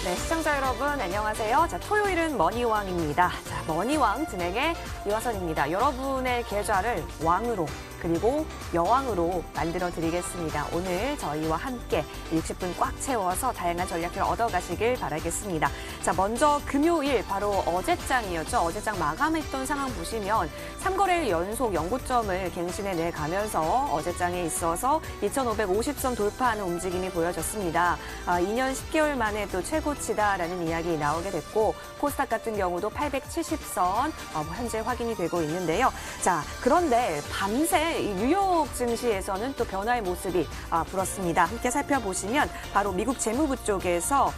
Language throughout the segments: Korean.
네, 시청자 여러분 안녕하세요. 자, 토요일은 머니왕입니다. 자, 머니왕 진행의 유화선입니다. 여러분의 계좌를 왕으로 그리고 여왕으로 만들어 드리겠습니다. 오늘 저희와 함께 60분 꽉 채워서 다양한 전략을 얻어가시길 바라겠습니다. 자, 먼저 금요일 바로 어제장이었죠. 어제장 마감했던 상황 보시면 3거래일 연속 연고점을 갱신해 내가면서 어제장에 있어서 2,550선 돌파하는 움직임이 보여졌습니다. 2년 10개월 만에 또 최고치다라는 이야기 나오게 됐고 코스닥 같은 경우도 870선 현재 확인이 되고 있는데요. 자, 그런데 밤새 이 뉴욕 증시에서는 또 변화의 모습이 불었습니다. 함께 살펴보시면 바로 미국 재무부 쪽에서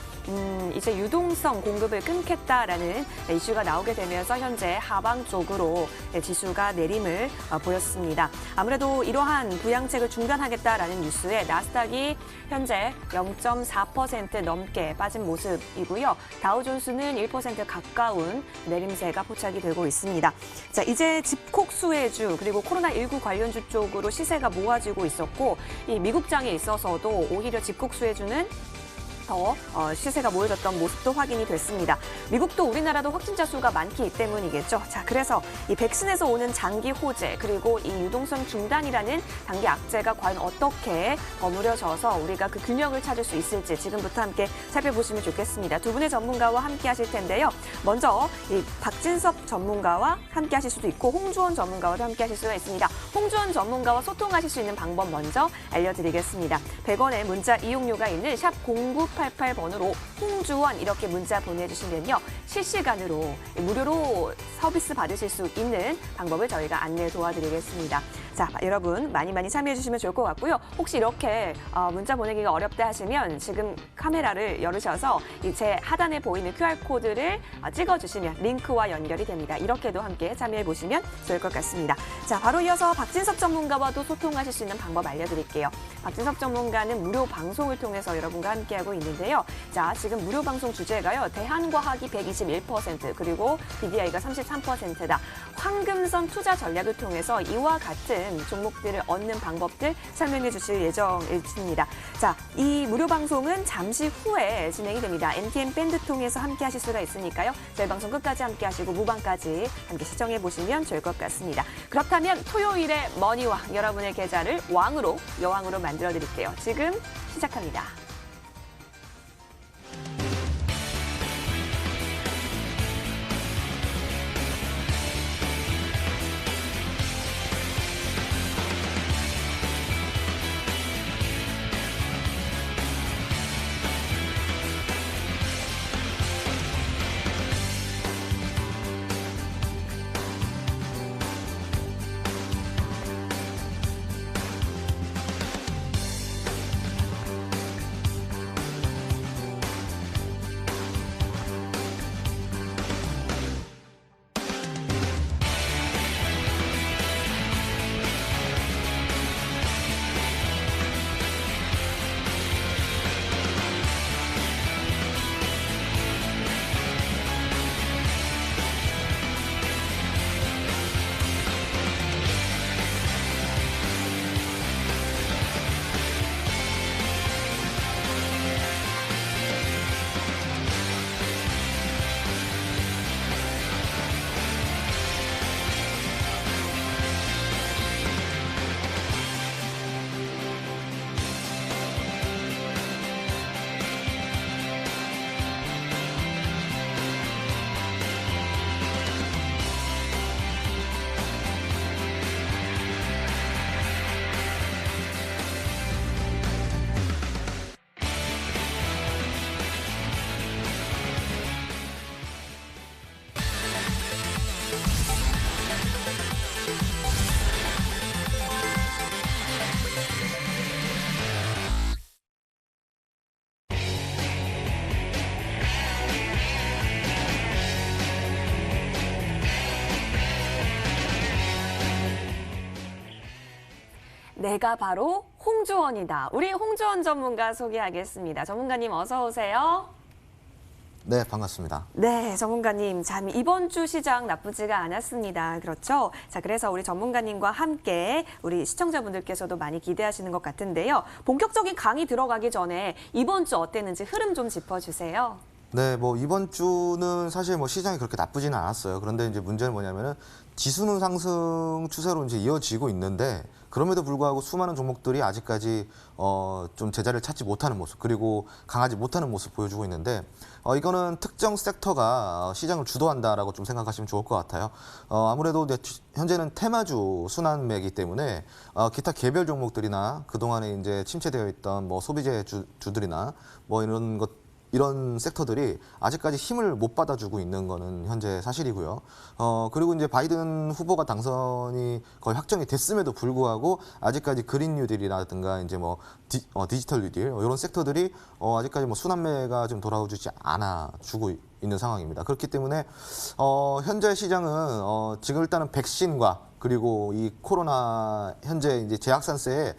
이제 유동성 공급을 끊겠다라는 이슈가 나오게 되면서 현재 하방 쪽으로 지수가 내림을 보였습니다. 아무래도 이러한 부양책을 중단하겠다라는 뉴스에 나스닥이 현재 0.4% 넘게 빠진 모습이고요. 다우존스는 1% 가까운 내림세가 포착이 되고 있습니다. 자, 이제 집콕 수혜주 그리고 코로나19 관련주 쪽으로 시세가 모아지고 있었고 이 미국장에 있어서도 오히려 집콕 수혜주는 더 시세가 모여졌던 모습도 확인이 됐습니다. 미국도 우리나라도 확진자 수가 많기 때문이겠죠. 자, 그래서 이 백신에서 오는 장기 호재 그리고 이 유동성 중단이라는 단기 악재가 과연 어떻게 버무려져서 우리가 그 균형을 찾을 수 있을지 지금부터 함께 살펴보시면 좋겠습니다. 두 분의 전문가와 함께 하실 텐데요. 먼저 이 박진섭 전문가와 함께 하실 수도 있고 홍주원 전문가와도 함께 하실 수가 있습니다. 홍주원 전문가와 소통하실 수 있는 방법 먼저 알려드리겠습니다. 100원의 문자 이용료가 있는 샵 0988번으로 홍주원 이렇게 문자 보내주시면요. 실시간으로 무료로 서비스 받으실 수 있는 방법을 저희가 안내 도와드리겠습니다. 자, 여러분 많이 참여해 주시면 좋을 것 같고요. 혹시 이렇게 문자 보내기가 어렵다 하시면 지금 카메라를 열으셔서 제 하단에 보이는 QR코드를 찍어주시면 링크와 연결이 됩니다. 이렇게도 함께 참여해 보시면 좋을 것 같습니다. 자, 바로 이어서 박진섭 전문가와도 소통하실 수 있는 방법 알려드릴게요. 박진섭 전문가는 무료 방송을 통해서 여러분과 함께하고 있는데요. 자, 지금 무료 방송 주제가요. 대한과학이 121% 그리고 BDI가 33%다. 황금선 투자 전략을 통해서 이와 같은 종목들을 얻는 방법들 설명해 주실 예정입니다. 자, 이 무료 방송은 잠시 후에 진행이 됩니다. MTN 밴드 통해서 함께 하실 수가 있으니까요. 저희 방송 끝까지 함께 하시고 무방까지 함께 시청해 보시면 좋을 것 같습니다. 그렇다면 토요일의 머니왕 여러분의 계좌를 왕으로 여왕으로 만들어 드릴게요. 지금 시작합니다. 내가 바로 홍주원이다. 우리 홍주원 전문가 소개하겠습니다. 전문가님 어서 오세요. 네, 반갑습니다. 네, 전문가님. 참 이번 주 시장 나쁘지가 않았습니다. 그렇죠? 자, 그래서 우리 전문가님과 함께 우리 시청자분들께서도 많이 기대하시는 것 같은데요. 본격적인 강의 들어가기 전에 이번 주 어땠는지 흐름 좀 짚어주세요. 네, 뭐 이번 주는 사실 뭐 시장이 그렇게 나쁘지는 않았어요. 그런데 이제 문제는 뭐냐면은 지수는 상승 추세로 이제 이어지고 있는데 그럼에도 불구하고 수많은 종목들이 아직까지 좀 제자리를 찾지 못하는 모습 그리고 강하지 못하는 모습 보여주고 있는데 이거는 특정 섹터가 시장을 주도한다라고 좀 생각하시면 좋을 것 같아요. 아무래도 이제 현재는 테마주 순환매이기 때문에 기타 개별 종목들이나 그동안에 이제 침체되어 있던 뭐 소비재 주들이나 뭐 이런 섹터들이 아직까지 힘을 못 받아주고 있는 거는 현재 사실이고요. 그리고 이제 바이든 후보가 당선이 거의 확정이 됐음에도 불구하고 아직까지 그린 뉴딜이라든가 이제 뭐 디지털 뉴딜 이런 섹터들이 아직까지 뭐 순환매가 좀 돌아오지 않아 주고 있는 상황입니다. 그렇기 때문에 현재 시장은 지금 일단은 백신과 그리고 이 코로나 현재 이제 제약산세에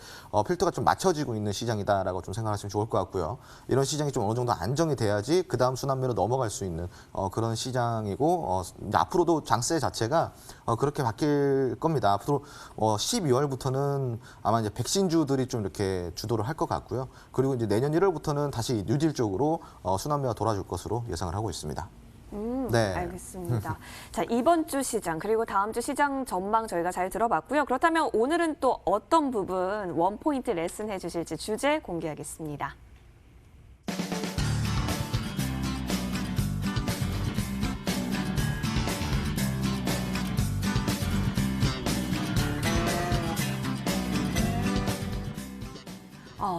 필터가 좀 맞춰지고 있는 시장이다라고 좀 생각하시면 좋을 것 같고요. 이런 시장이 좀 어느 정도 안정이 돼야지 그 다음 순환매로 넘어갈 수 있는 그런 시장이고 이제 앞으로도 장세 자체가 그렇게 바뀔 겁니다. 앞으로 12월부터는 아마 이제 백신주들이 좀 이렇게 주도를 할 것 같고요. 그리고 이제 내년 1월부터는 다시 뉴딜 쪽으로 순환매가 돌아줄 것으로 예상을 하고 있습니다. 네. 알겠습니다. 자, 이번 주 시장 그리고 다음 주 시장 전망 저희가 잘 들어봤고요. 그렇다면 오늘은 또 어떤 부분 원포인트 레슨 해주실지 주제 공개하겠습니다.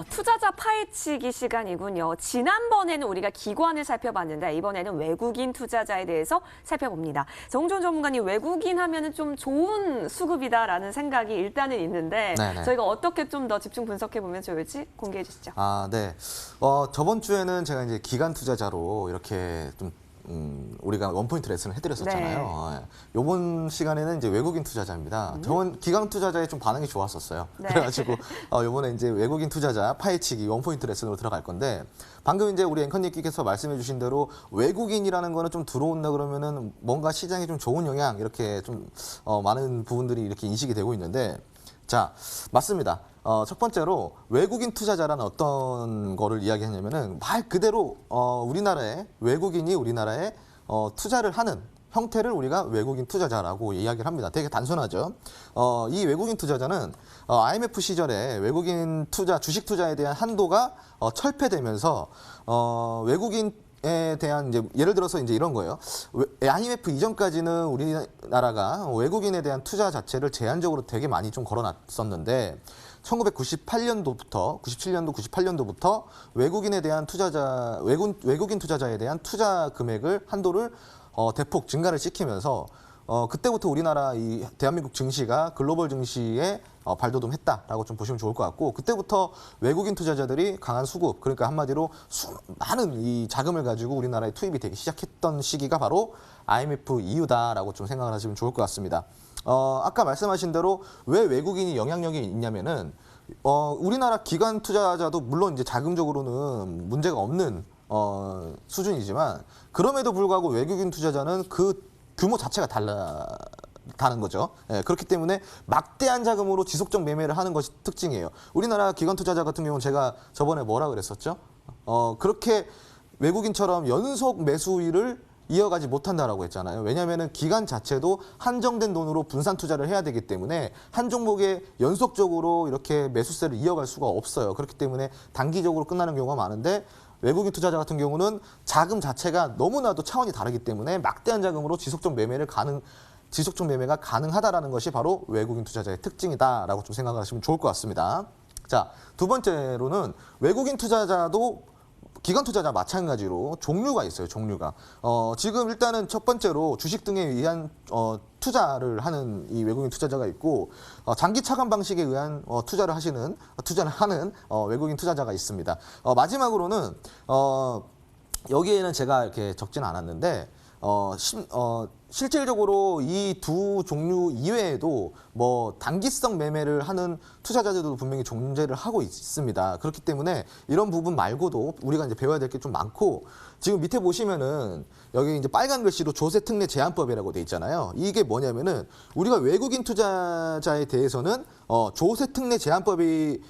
투자자 파헤치기 시간이군요. 지난번에는 우리가 기관을 살펴봤는데 이번에는 외국인 투자자에 대해서 살펴봅니다. 정종 전문가님, 외국인 하면은 좀 좋은 수급이다라는 생각이 일단은 있는데 네네. 저희가 어떻게 좀 더 집중 분석해 보면 좋을지 공개해 주시죠. 네. 저번 주에는 제가 이제 기관 투자자로 이렇게 좀 우리가 원포인트 레슨을 해드렸었잖아요. 이번 시간에는 이제 외국인 투자자입니다. 저번 기관 투자자에 좀 반응이 좋았었어요. 네. 그래가지고 이번에 이제 외국인 투자자 파헤치기 원포인트 레슨으로 들어갈 건데 방금 이제 우리 앵커님께서 말씀해주신 대로 외국인이라는 거는 좀 들어온다 그러면은 뭔가 시장에 좀 좋은 영향 이렇게 좀 많은 부분들이 이렇게 인식이 되고 있는데 자, 맞습니다. 첫 번째로 외국인 투자자라는 어떤 거를 이야기하냐면은 말 그대로 외국인이 우리나라에 투자를 하는 형태를 우리가 외국인 투자자라고 이야기를 합니다. 되게 단순하죠. 이 외국인 투자자는 IMF 시절에 외국인 주식 투자에 대한 한도가 철폐되면서 외국인에 대한 이제 예를 들어서 이제 이런 거예요. IMF 이전까지는 우리나라가 외국인에 대한 투자 자체를 제한적으로 되게 많이 좀 걸어놨었는데 1998년도부터 97년도, 98년도부터 외국인에 대한 외국인 투자자에 대한 투자 금액을 한도를 대폭 증가를 시키면서 그때부터 우리나라 이 대한민국 증시가 글로벌 증시에 발돋움했다라고 좀 보시면 좋을 것 같고 그때부터 외국인 투자자들이 강한 수급 그러니까 한마디로 많은 이 자금을 가지고 우리나라에 투입이 되기 시작했던 시기가 바로 IMF 이후다라고 좀 생각을 하시면 좋을 것 같습니다. 아까 말씀하신 대로 왜 외국인이 영향력이 있냐면은 우리나라 기관 투자자도 물론 이제 자금적으로는 문제가 없는 수준이지만 그럼에도 불구하고 외국인 투자자는 그 규모 자체가 다른 거죠. 그렇기 때문에 막대한 자금으로 지속적 매매를 하는 것이 특징이에요. 우리나라 기관 투자자 같은 경우는 제가 저번에 뭐라 그랬었죠? 그렇게 외국인처럼 연속 매수일을 이어가지 못한다라고 했잖아요. 왜냐하면 기관 자체도 한정된 돈으로 분산 투자를 해야 되기 때문에 한 종목에 연속적으로 이렇게 매수세를 이어갈 수가 없어요. 그렇기 때문에 단기적으로 끝나는 경우가 많은데 외국인 투자자 같은 경우는 자금 자체가 너무나도 차원이 다르기 때문에 막대한 자금으로 지속적 매매가 가능하다라는 것이 바로 외국인 투자자의 특징이다라고 좀 생각하시면 좋을 것 같습니다. 자, 두 번째로는 외국인 투자자도 기관 투자자 마찬가지로 종류가 있어요. 종류가. 지금 일단은 첫 번째로 주식 등에 의한 투자를 하는 이 외국인 투자자가 있고 장기 차감 방식에 의한 투자를 하는 외국인 투자자가 있습니다. 마지막으로는 여기에는 제가 이렇게 적지는 않았는데 실질적으로 이 두 종류 이외에도 뭐 단기성 매매를 하는 투자자들도 분명히 존재를 하고 있습니다. 그렇기 때문에 이런 부분 말고도 우리가 이제 배워야 될 게 좀 많고 지금 밑에 보시면은 여기 이제 빨간 글씨로 조세 특례 제한법이라고 돼 있잖아요. 이게 뭐냐면은 우리가 외국인 투자자에 대해서는 조세 특례 제한법이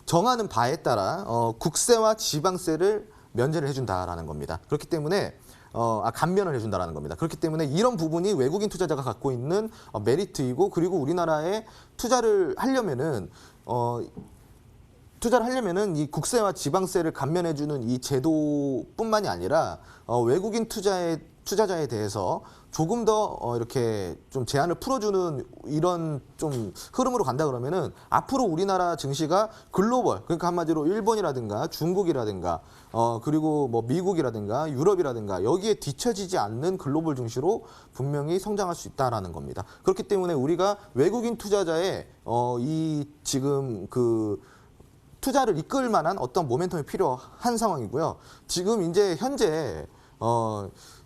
정하는 바에 따라 국세와 지방세를 면제를 해준다라는 겁니다. 그렇기 때문에 감면을 해준다라는 겁니다. 그렇기 때문에 이런 부분이 외국인 투자자가 갖고 있는 메리트이고, 그리고 우리나라에 투자를 하려면은 이 국세와 지방세를 감면해주는 이 제도뿐만이 아니라 외국인 투자자에 대해서 조금 더 이렇게 좀 제한을 풀어주는 이런 좀 흐름으로 간다 그러면은 앞으로 우리나라 증시가 글로벌, 그러니까 한마디로 일본이라든가 중국이라든가 그리고 뭐 미국이라든가 유럽이라든가 여기에 뒤처지지 않는 글로벌 증시로 분명히 성장할 수 있다라는 겁니다. 그렇기 때문에 우리가 외국인 투자자의 이 지금 그 투자를 이끌 만한 어떤 모멘텀이 필요한 상황이고요. 지금 이제 현재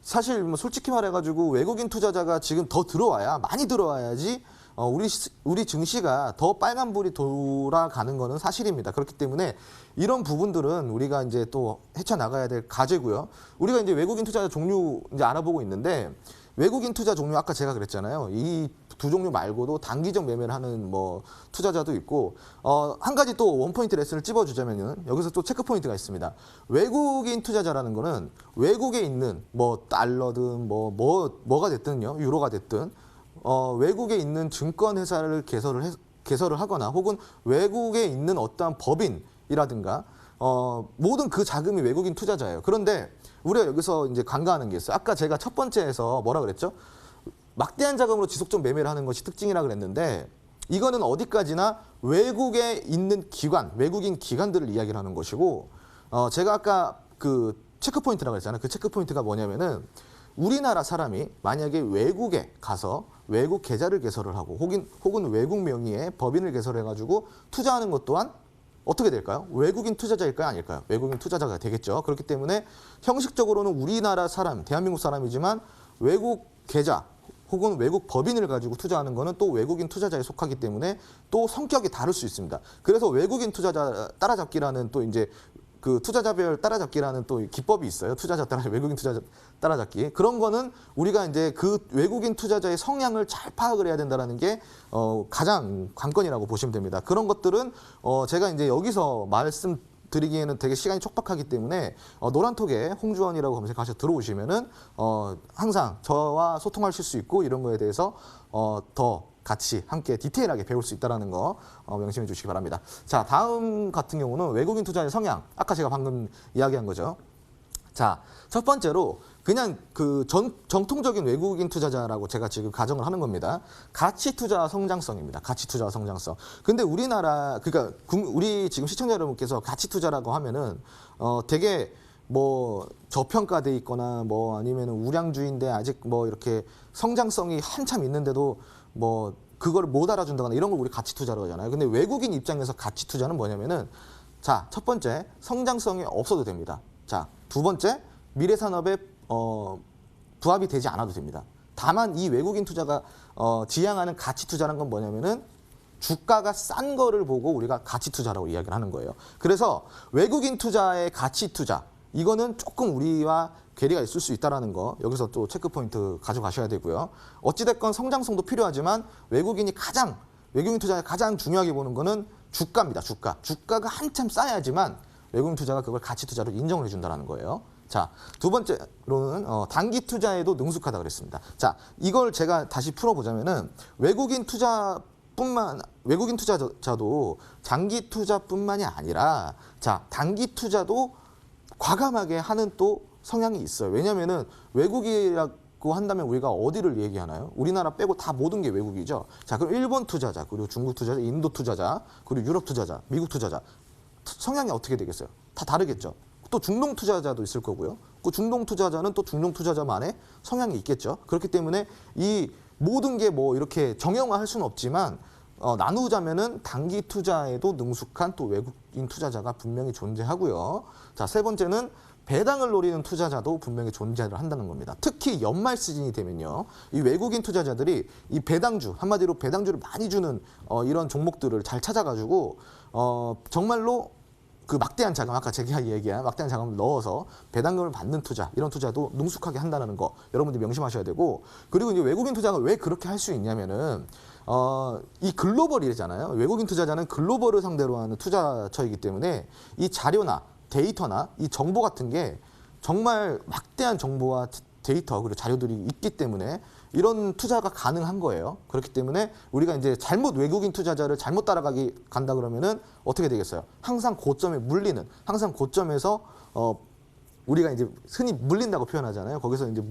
사실 뭐 솔직히 말해가지고 외국인 투자자가 지금 더 들어와야, 많이 들어와야지 우리 증시가 더 빨간불이 돌아가는 거는 사실입니다. 그렇기 때문에 이런 부분들은 우리가 이제 또 헤쳐나가야 될 과제고요. 우리가 이제 외국인 투자자 종류 이제 알아보고 있는데, 외국인 투자 종류 아까 제가 그랬잖아요. 이 두 종류 말고도 단기적 매매를 하는 뭐 투자자도 있고, 한 가지 또 원포인트 레슨을 찝어주자면은 여기서 또 체크 포인트가 있습니다. 외국인 투자자라는 거는 외국에 있는 뭐 달러든 뭐가 됐든요, 유로가 됐든 외국에 있는 증권 회사를 개설을 하거나 혹은 외국에 있는 어떠한 법인이라든가 모든 그 자금이 외국인 투자자예요. 그런데 우리가 여기서 이제 간과하는 게 있어요. 아까 제가 첫 번째에서 뭐라 그랬죠? 막대한 자금으로 지속적 매매를 하는 것이 특징이라 그랬는데, 이거는 어디까지나 외국에 있는 기관, 외국인 기관들을 이야기를 하는 것이고, 제가 아까 그 체크 포인트라고 했잖아요. 그 체크 포인트가 뭐냐면은 우리나라 사람이 만약에 외국에 가서 외국 계좌를 개설을 하고 혹은 외국 명의의 법인을 개설해가지고 투자하는 것 또한 어떻게 될까요? 외국인 투자자일까요? 아닐까요? 외국인 투자자가 되겠죠. 그렇기 때문에 형식적으로는 우리나라 사람, 대한민국 사람이지만 외국 계좌 혹은 외국 법인을 가지고 투자하는 거는 또 외국인 투자자에 속하기 때문에 또 성격이 다를 수 있습니다. 그래서 외국인 투자자 따라잡기라는 또 이제 그 투자자별 따라잡기라는 또 기법이 있어요. 외국인 투자자 따라잡기. 그런 거는 우리가 이제 그 외국인 투자자의 성향을 잘 파악을 해야 된다는 게 가장 관건이라고 보시면 됩니다. 그런 것들은 제가 이제 여기서 말씀드리기에는 되게 시간이 촉박하기 때문에 노란톡에 홍주원이라고 검색하셔 들어오시면은 항상 저와 소통하실 수 있고, 이런 거에 대해서 더 같이 함께 디테일하게 배울 수 있다는 거 명심해 주시기 바랍니다. 자, 다음 같은 경우는 외국인 투자의 성향. 아까 제가 방금 이야기한 거죠. 자, 첫 번째로 그냥 그 정통적인 외국인 투자자라고 제가 지금 가정을 하는 겁니다. 가치 투자 성장성입니다. 가치 투자 성장성. 근데 우리나라, 그러니까 우리 지금 시청자 여러분께서 가치 투자라고 하면은 되게 뭐 저평가돼 있거나 뭐 아니면 우량주인데 아직 뭐 이렇게 성장성이 한참 있는데도 뭐 그걸 못 알아준다거나 이런 걸 우리 가치 투자라고 하잖아요. 근데 외국인 입장에서 가치 투자는 뭐냐면은, 자, 첫 번째 성장성이 없어도 됩니다. 자, 두 번째 미래 산업에 부합이 되지 않아도 됩니다. 다만 이 외국인 투자가 지향하는 가치 투자라는 건 뭐냐면은 주가가 싼 거를 보고 우리가 가치 투자라고 이야기를 하는 거예요. 그래서 외국인 투자의 가치 투자, 이거는 조금 우리와 괴리가 있을 수 있다는 거 여기서 또 체크 포인트 가져가셔야 되고요. 어찌됐건 성장성도 필요하지만 외국인 투자가 가장 중요하게 보는 거는 주가입니다. 주가가 한참 싸야지만 외국인 투자가 그걸 가치 투자로 인정을 해준다는 거예요. 자, 두 번째로는 단기 투자에도 능숙하다 그랬습니다. 자, 이걸 제가 다시 풀어보자면은 외국인 투자자도 장기 투자뿐만이 아니라, 자, 단기 투자도 과감하게 하는 또 성향이 있어요. 왜냐면은 외국이라고 한다면 우리가 어디를 얘기하나요? 우리나라 빼고 다 모든 게 외국이죠. 자, 그럼 일본 투자자, 그리고 중국 투자자, 인도 투자자, 그리고 유럽 투자자, 미국 투자자, 성향이 어떻게 되겠어요? 다 다르겠죠. 또 중동 투자자도 있을 거고요. 그 중동 투자자는 또 중동 투자자만의 성향이 있겠죠. 그렇기 때문에 이 모든 게 뭐 이렇게 정형화할 수는 없지만 나누자면은 단기 투자에도 능숙한 또 외국인 투자자가 분명히 존재하고요. 자, 세 번째는 배당을 노리는 투자자도 분명히 존재를 한다는 겁니다. 특히 연말 시즌이 되면요, 이 외국인 투자자들이 이 배당주, 한마디로 배당주를 많이 주는 이런 종목들을 잘 찾아가지고 정말로 그 막대한 자금, 아까 제가 얘기한 막대한 자금을 넣어서 배당금을 받는 투자, 이런 투자도 능숙하게 한다는 거 여러분들이 명심하셔야 되고, 그리고 이제 외국인 투자가 왜 그렇게 할 수 있냐면은 이 글로벌이잖아요. 외국인 투자자는 글로벌을 상대로 하는 투자처이기 때문에 이 자료나 데이터나 이 정보 같은 게 정말 막대한 정보와 데이터 그리고 자료들이 있기 때문에 이런 투자가 가능한 거예요. 그렇기 때문에 우리가 이제 잘못 외국인 투자자를 잘못 간다 그러면은 어떻게 되겠어요? 항상 고점에 물리는, 항상 고점에서 우리가 이제 흔히 물린다고 표현하잖아요. 거기서 이제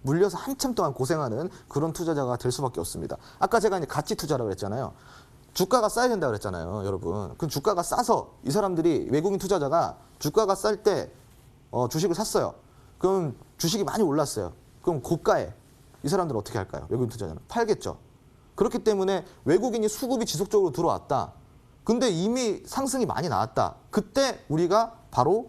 물려서 한참 동안 고생하는 그런 투자자가 될 수밖에 없습니다. 아까 제가 이제 가치 투자라고 그랬잖아요. 주가가 싸야 된다 그랬잖아요, 여러분. 그 주가가 싸서 이 사람들이 외국인 투자자가 주가가 쌀 때 주식을 샀어요. 그럼 주식이 많이 올랐어요. 그럼 고가에 이 사람들은 어떻게 할까요? 외국인 투자자는 팔겠죠. 그렇기 때문에 외국인이 수급이 지속적으로 들어왔다. 근데 이미 상승이 많이 나왔다. 그때 우리가 바로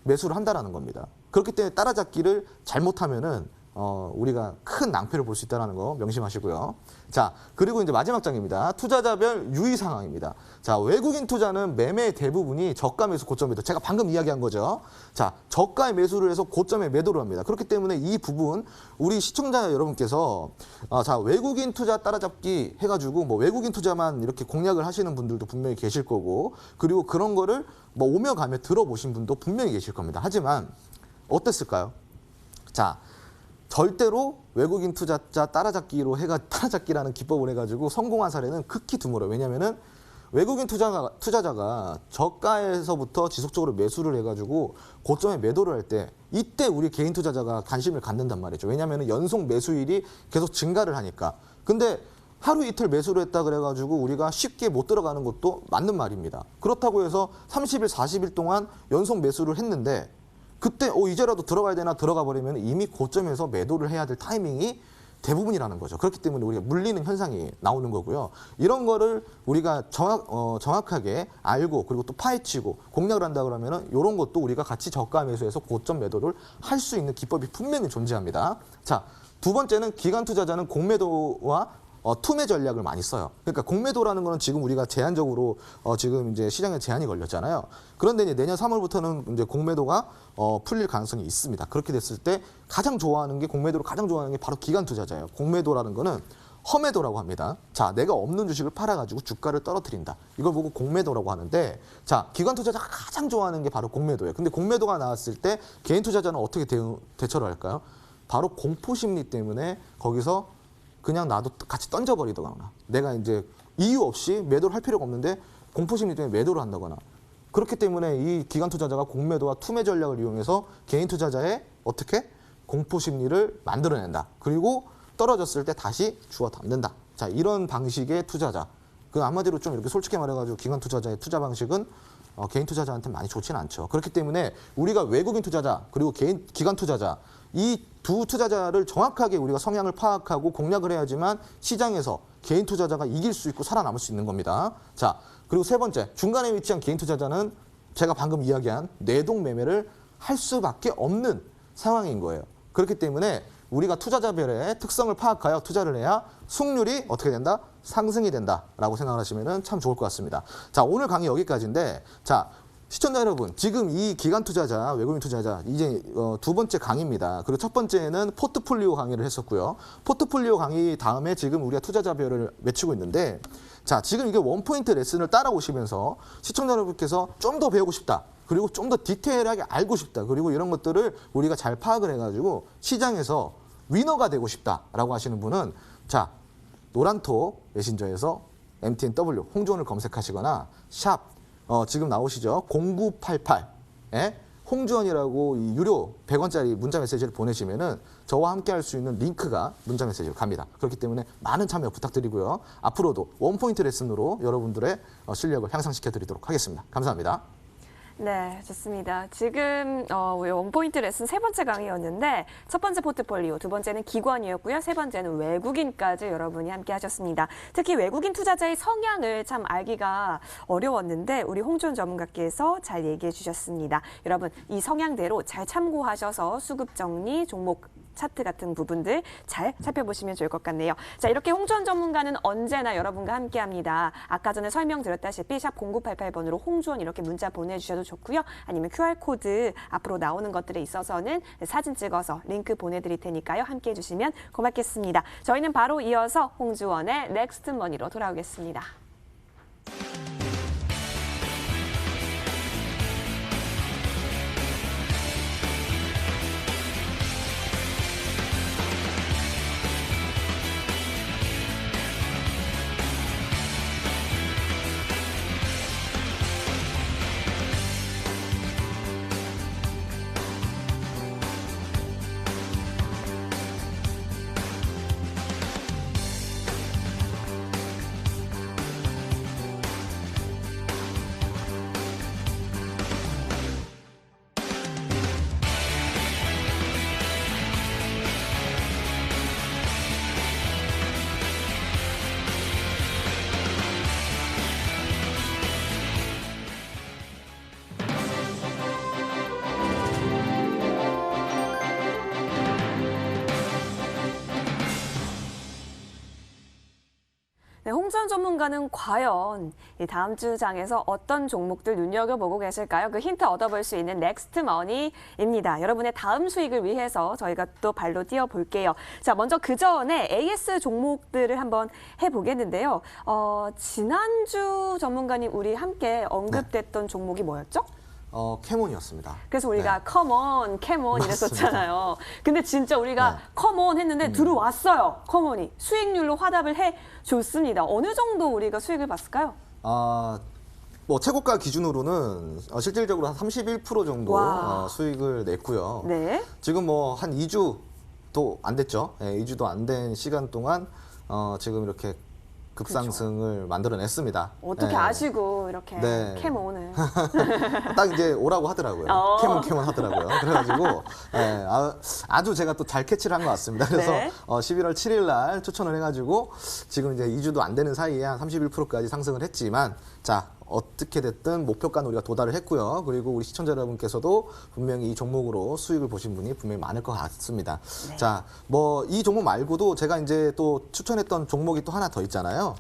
매수를 한다라는 겁니다. 그렇기 때문에 따라잡기를 잘못하면은 우리가 큰 낭패를 볼 수 있다는 거 명심하시고요. 자, 그리고 이제 마지막 장입니다. 투자자별 유의 상황입니다. 자, 외국인 투자는 매매의 대부분이 저가 매수, 고점 매도. 제가 방금 이야기한 거죠. 자, 저가에 매수를 해서 고점에 매도를 합니다. 그렇기 때문에 이 부분 우리 시청자 여러분께서 자, 외국인 투자 따라잡기 해가지고 뭐 외국인 투자만 이렇게 공략을 하시는 분들도 분명히 계실 거고, 그리고 그런 거를 뭐 오며 가며 들어보신 분도 분명히 계실 겁니다. 하지만 어땠을까요? 자, 절대로 외국인 투자자 따라잡기라는 기법을 해가지고 성공한 사례는 극히 드물어요. 왜냐하면은 외국인 투자자가 저가에서부터 지속적으로 매수를 해가지고 고점에 매도를 할 때 이때 우리 개인 투자자가 관심을 갖는단 말이죠. 왜냐하면은 연속 매수일이 계속 증가를 하니까. 근데 하루 이틀 매수를 했다 그래가지고 우리가 쉽게 못 들어가는 것도 맞는 말입니다. 그렇다고 해서 30일, 40일 동안 연속 매수를 했는데 그때 이제라도 들어가야 되나 들어가 버리면 이미 고점에서 매도를 해야 될 타이밍이 대부분이라는 거죠. 그렇기 때문에 우리가 물리는 현상이 나오는 거고요. 이런 거를 우리가 정확하게 알고 그리고 또 파헤치고 공략을 한다 그러면은 이런 것도 우리가 같이 저가 매수해서 고점 매도를 할 수 있는 기법이 분명히 존재합니다. 자, 두 번째는 기관 투자자는 공매도와 투매 전략을 많이 써요. 그러니까 공매도라는 거는 지금 우리가 제한적으로 지금 이제 시장에 제한이 걸렸잖아요. 그런데 이제 내년 3월부터는 이제 공매도가 풀릴 가능성이 있습니다. 그렇게 됐을 때 공매도를 가장 좋아하는 게 바로 기관 투자자예요. 공매도라는 거는 험매도라고 합니다. 자, 내가 없는 주식을 팔아가지고 주가를 떨어뜨린다. 이걸 보고 공매도라고 하는데, 자, 기관 투자자가 가장 좋아하는 게 바로 공매도예요. 근데 공매도가 나왔을 때 개인 투자자는 어떻게 대처를 할까요? 바로 공포 심리 때문에 거기서 그냥 나도 같이 던져버리거나 내가 이제 이유 없이 매도를 할 필요가 없는데 공포심리 때문에 매도를 한다거나 그렇기 때문에 이 기관 투자자가 공매도와 투매 전략을 이용해서 개인 투자자의 어떻게 공포심리를 만들어낸다. 그리고 떨어졌을 때 다시 주워 담는다. 자, 이런 방식의 투자자. 그 한마디로 좀 이렇게 솔직히 말해가지고 기관 투자자의 투자 방식은 개인 투자자한테 많이 좋지는 않죠. 그렇기 때문에 우리가 외국인 투자자 그리고 기관 투자자 이 두 투자자를 정확하게 우리가 성향을 파악하고 공략을 해야지만 시장에서 개인 투자자가 이길 수 있고 살아남을 수 있는 겁니다. 자, 그리고 세 번째, 중간에 위치한 개인 투자자는 제가 방금 이야기한 뇌동 매매를 할 수밖에 없는 상황인 거예요. 그렇기 때문에 우리가 투자자별의 특성을 파악하여 투자를 해야 수익률이 어떻게 된다? 상승이 된다라고 생각을 하시면 참 좋을 것 같습니다. 자, 오늘 강의 여기까지인데, 자, 시청자 여러분, 지금 이 기관 투자자, 외국인 투자자 이제 두 번째 강의입니다. 그리고 첫 번째는 포트폴리오 강의를 했었고요. 포트폴리오 강의 다음에 지금 우리가 투자자별을 외치고 있는데, 자, 지금 이게 원포인트 레슨을 따라오시면서 시청자 여러분께서 좀 더 배우고 싶다. 그리고 좀 더 디테일하게 알고 싶다. 그리고 이런 것들을 우리가 잘 파악을 해가지고 시장에서 위너가 되고 싶다라고 하시는 분은, 자, 노란톡 메신저에서 MTNW 홍주원을 검색하시거나 샵 지금 나오시죠? 0988 홍주원이라고 이 유료 100원짜리 문자 메시지를 보내시면은 저와 함께 할 수 있는 링크가 문자 메시지로 갑니다. 그렇기 때문에 많은 참여 부탁드리고요. 앞으로도 원포인트 레슨으로 여러분들의 실력을 향상시켜 드리도록 하겠습니다. 감사합니다. 네, 좋습니다. 지금 원포인트 레슨 세 번째 강의였는데 첫 번째 포트폴리오, 두 번째는 기관이었고요. 세 번째는 외국인까지 여러분이 함께 하셨습니다. 특히 외국인 투자자의 성향을 참 알기가 어려웠는데 우리 홍주원 전문가께서 잘 얘기해 주셨습니다. 여러분, 이 성향대로 잘 참고하셔서 수급 정리, 종목 차트 같은 부분들 잘 살펴보시면 좋을 것 같네요. 자, 이렇게 홍주원 전문가는 언제나 여러분과 함께합니다. 아까 전에 설명드렸다시피 샵 0988번으로 홍주원 이렇게 문자 보내주셔도 좋고요. 아니면 QR코드 앞으로 나오는 것들에 있어서는 사진 찍어서 링크 보내드릴 테니까요. 함께해 주시면 고맙겠습니다. 저희는 바로 이어서 홍주원의 넥스트 머니로 돌아오겠습니다. 홍주연 전문가는 과연 이 다음 주 장에서 어떤 종목들 눈여겨보고 계실까요? 그 힌트 얻어볼 수 있는 넥스트 머니입니다. 여러분의 다음 수익을 위해서 저희가 또 발로 뛰어볼게요. 자, 먼저 그 전에 AS 종목들을 한번 해보겠는데요. 지난주 전문가님 우리 함께 언급됐던 종목이 뭐였죠? 캐몬이었습니다. 그래서 우리가 네. 컴온, 캐몬 이랬었잖아요. 근데 진짜 우리가 네. 컴온 했는데 들어왔어요. 컴온이. 수익률로 화답을 해줬습니다. 어느 정도 우리가 수익을 봤을까요? 뭐 최고가 기준으로는 실질적으로 한 31% 정도 와. 수익을 냈고요. 네. 지금 뭐 한 2주도 안 됐죠. 예, 2주도 안 된 시간 동안 지금 이렇게 급상승을 만들어냈습니다. 어떻게 예. 아시고 이렇게 네. 캐몬을. 딱 이제 오라고 하더라고요. 캐몬 하더라고요. 그래가지고 아주 제가 또 잘 캐치를 한 것 같습니다. 그래서 네. 11월 7일 날 추천을 해가지고 지금 이제 2주도 안 되는 사이에 한 31%까지 상승을 했지만 자 어떻게 됐든 목표가는 우리가 도달을 했고요. 그리고 우리 시청자 여러분께서도 분명히 이 종목으로 수익을 보신 분이 분명히 많을 것 같습니다. 네. 자, 뭐 이 종목 말고도 제가 이제 또 추천했던 종목이 또 하나 더 있잖아요.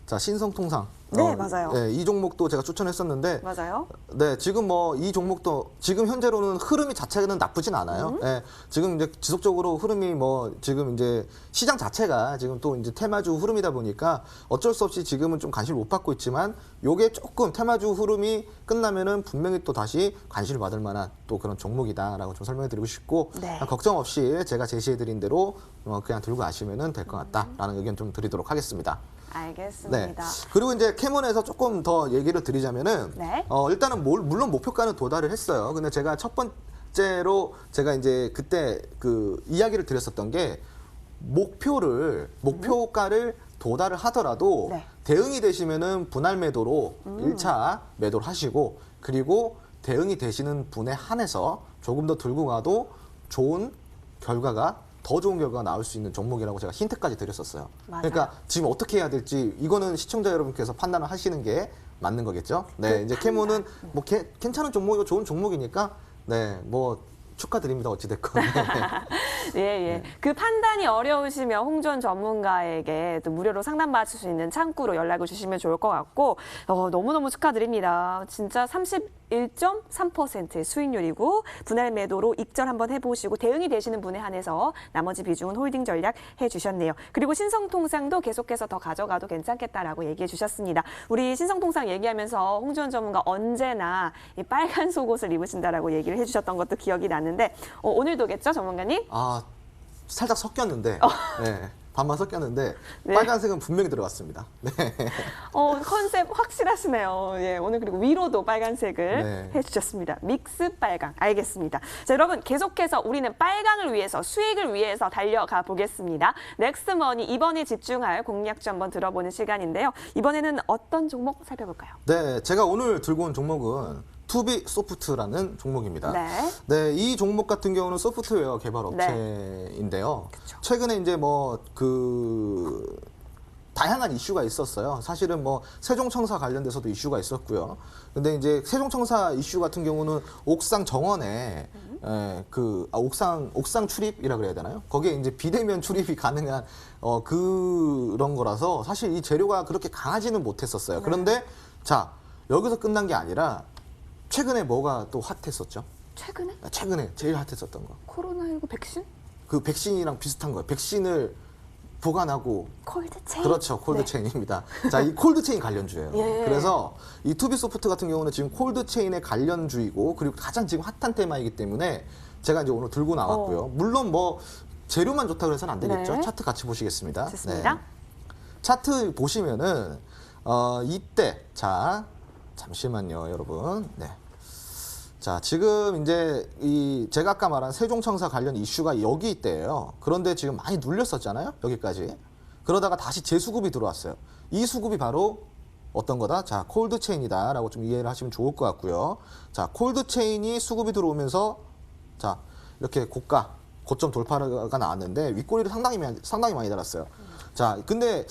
자, 신성통상. 네, 맞아요. 네, 이 종목도 제가 추천했었는데 맞아요. 네, 지금 뭐 이 종목도 지금 현재로는 흐름이 자체는 나쁘진 않아요. 네, 지금 이제 지속적으로 흐름이 뭐 지금 이제 시장 자체가 지금 또 이제 테마주 흐름이다 보니까 어쩔 수 없이 지금은 좀 관심을 못 받고 있지만 요게 조금 테마주 흐름이 끝나면은 분명히 또 다시 관심을 받을 만한 또 그런 종목이다라고 좀 설명해 드리고 싶고 네. 걱정 없이 제가 제시해 드린 대로 그냥 들고 가시면은 될 것 같다라는 의견 좀 드리도록 하겠습니다. 알겠습니다. 네. 그리고 이제 캐몬에서 조금 더 얘기를 드리자면은 네. 일단은 물론 목표가는 도달을 했어요. 근데 제가 첫 번째로 제가 이제 그때 그 이야기를 드렸었던 게 목표가를 도달을 하더라도 네. 대응이 되시면은 분할 매도로 1차 매도를 하시고 그리고 대응이 되시는 분에 한해서 조금 더 들고 가도 좋은 결과가 더 좋은 결과가 나올 수 있는 종목이라고 제가 힌트까지 드렸었어요. 맞아요. 그러니까 지금 어떻게 해야 될지 이거는 시청자 여러분께서 판단을 하시는 게 맞는 거겠죠. 네, 이제 캐몬은 뭐 괜찮은 종목이고 좋은 종목이니까 네, 뭐 축하드립니다. 어찌됐건. 예, 예. 그 판단이 어려우시면 홍주연 전문가에게 또 무료로 상담 받을 수 있는 창구로 연락을 주시면 좋을 것 같고 너무너무 축하드립니다. 진짜 31.3%의 수익률이고 분할 매도로 익절 한번 해보시고 대응이 되시는 분에 한해서 나머지 비중은 홀딩 전략 해주셨네요. 그리고 신성통상도 계속해서 더 가져가도 괜찮겠다라고 얘기해 주셨습니다. 우리 신성통상 얘기하면서 홍주연 전문가 언제나 이 빨간 속옷을 입으신다라고 얘기를 해주셨던 것도 기억이 나는데 오늘도겠죠, 전문가님? 살짝 섞였는데 네, 반만 섞였는데 네. 빨간색은 분명히 들어갔습니다. 네. 컨셉 확실하시네요. 예, 오늘 그리고 위로도 빨간색을 네. 해주셨습니다. 믹스 빨강. 알겠습니다. 자, 여러분 계속해서 우리는 빨강을 위해서 수익을 위해서 달려가 보겠습니다. 넥스트머니 이번에 집중할 공략주 한번 들어보는 시간인데요. 이번에는 어떤 종목 살펴볼까요? 네, 제가 오늘 들고 온 종목은 투비소프트라는 종목입니다. 네. 네, 이 종목 같은 경우는 소프트웨어 개발 업체인데요. 최근에 이제 뭐 다양한 이슈가 있었어요. 사실은 뭐 세종청사 관련돼서도 이슈가 있었고요. 근데 이제 세종청사 이슈 같은 경우는 옥상 정원에 옥상 출입이라 그래야 되나요? 거기에 이제 비대면 출입이 가능한 그런 거라서 사실 이 재료가 그렇게 강하지는 못했었어요. 그런데 자, 여기서 끝난 게 아니라 최근에 뭐가 또 핫했었죠? 최근에 제일 핫했었던 거. 코로나19 백신? 그 백신이랑 비슷한 거예요. 백신을 보관하고 콜드체인? 그렇죠. 콜드체인입니다. 자, 이 콜드체인 관련주예요. 예. 그래서 이 투비소프트 같은 경우는 지금 콜드체인의 관련주이고 그리고 가장 지금 핫한 테마이기 때문에 제가 이제 오늘 들고 나왔고요. 물론 뭐 재료만 좋다고 해서는 안 되겠죠. 네. 차트 같이 보시겠습니다. 좋습니다. 차트 보시면은 이때 자 잠시만요, 여러분. 네. 자, 지금 이제 제가 아까 말한 세종청사 관련 이슈가 여기 있대요. 그런데 지금 많이 눌렸었잖아요, 여기까지. 그러다가 다시 재수급이 들어왔어요. 이 수급이 바로 어떤 거다? 자, 콜드체인이다라고 좀 이해를 하시면 좋을 것 같고요. 자, 콜드체인이 수급이 들어오면서 자, 이렇게 고점 돌파가 나왔는데 윗꼬리를 상당히 많이 달았어요. 자, 근데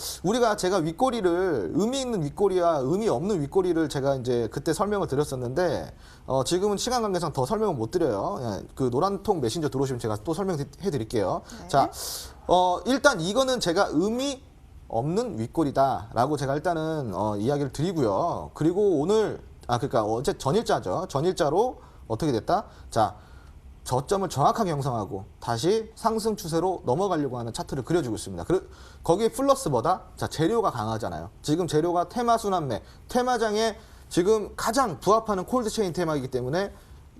제가 윗꼬리를 의미 있는 윗꼬리와 의미 없는 윗꼬리를 제가 이제 그때 설명을 드렸었는데 지금은 시간 관계상 더 설명을 못 드려요. 예, 그 노란통 메신저 들어오시면 제가 또 설명해 드릴게요. 네. 자, 일단 이거는 제가 의미 없는 윗골이다라고 제가 일단은 이야기를 드리고요. 그리고 오늘 그러니까 어제 전일자죠. 전일자로 어떻게 됐다? 자, 저점을 정확하게 형성하고 다시 상승 추세로 넘어가려고 하는 차트를 그려주고 있습니다. 거기에 플러스 뭐다? 자, 재료가 강하잖아요. 지금 재료가 테마 순환매, 테마장에 지금 가장 부합하는 콜드체인 테마이기 때문에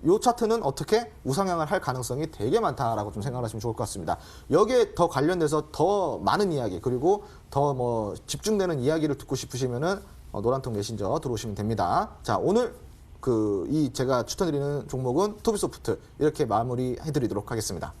이 차트는 어떻게 우상향을 할 가능성이 되게 많다라고 좀 생각하시면 좋을 것 같습니다. 여기에 더 관련돼서 더 많은 이야기 그리고 더 뭐 집중되는 이야기를 듣고 싶으시면은 노란통 메신저 들어오시면 됩니다. 자, 오늘 이 제가 추천드리는 종목은 투비소프트 이렇게 마무리해드리도록 하겠습니다.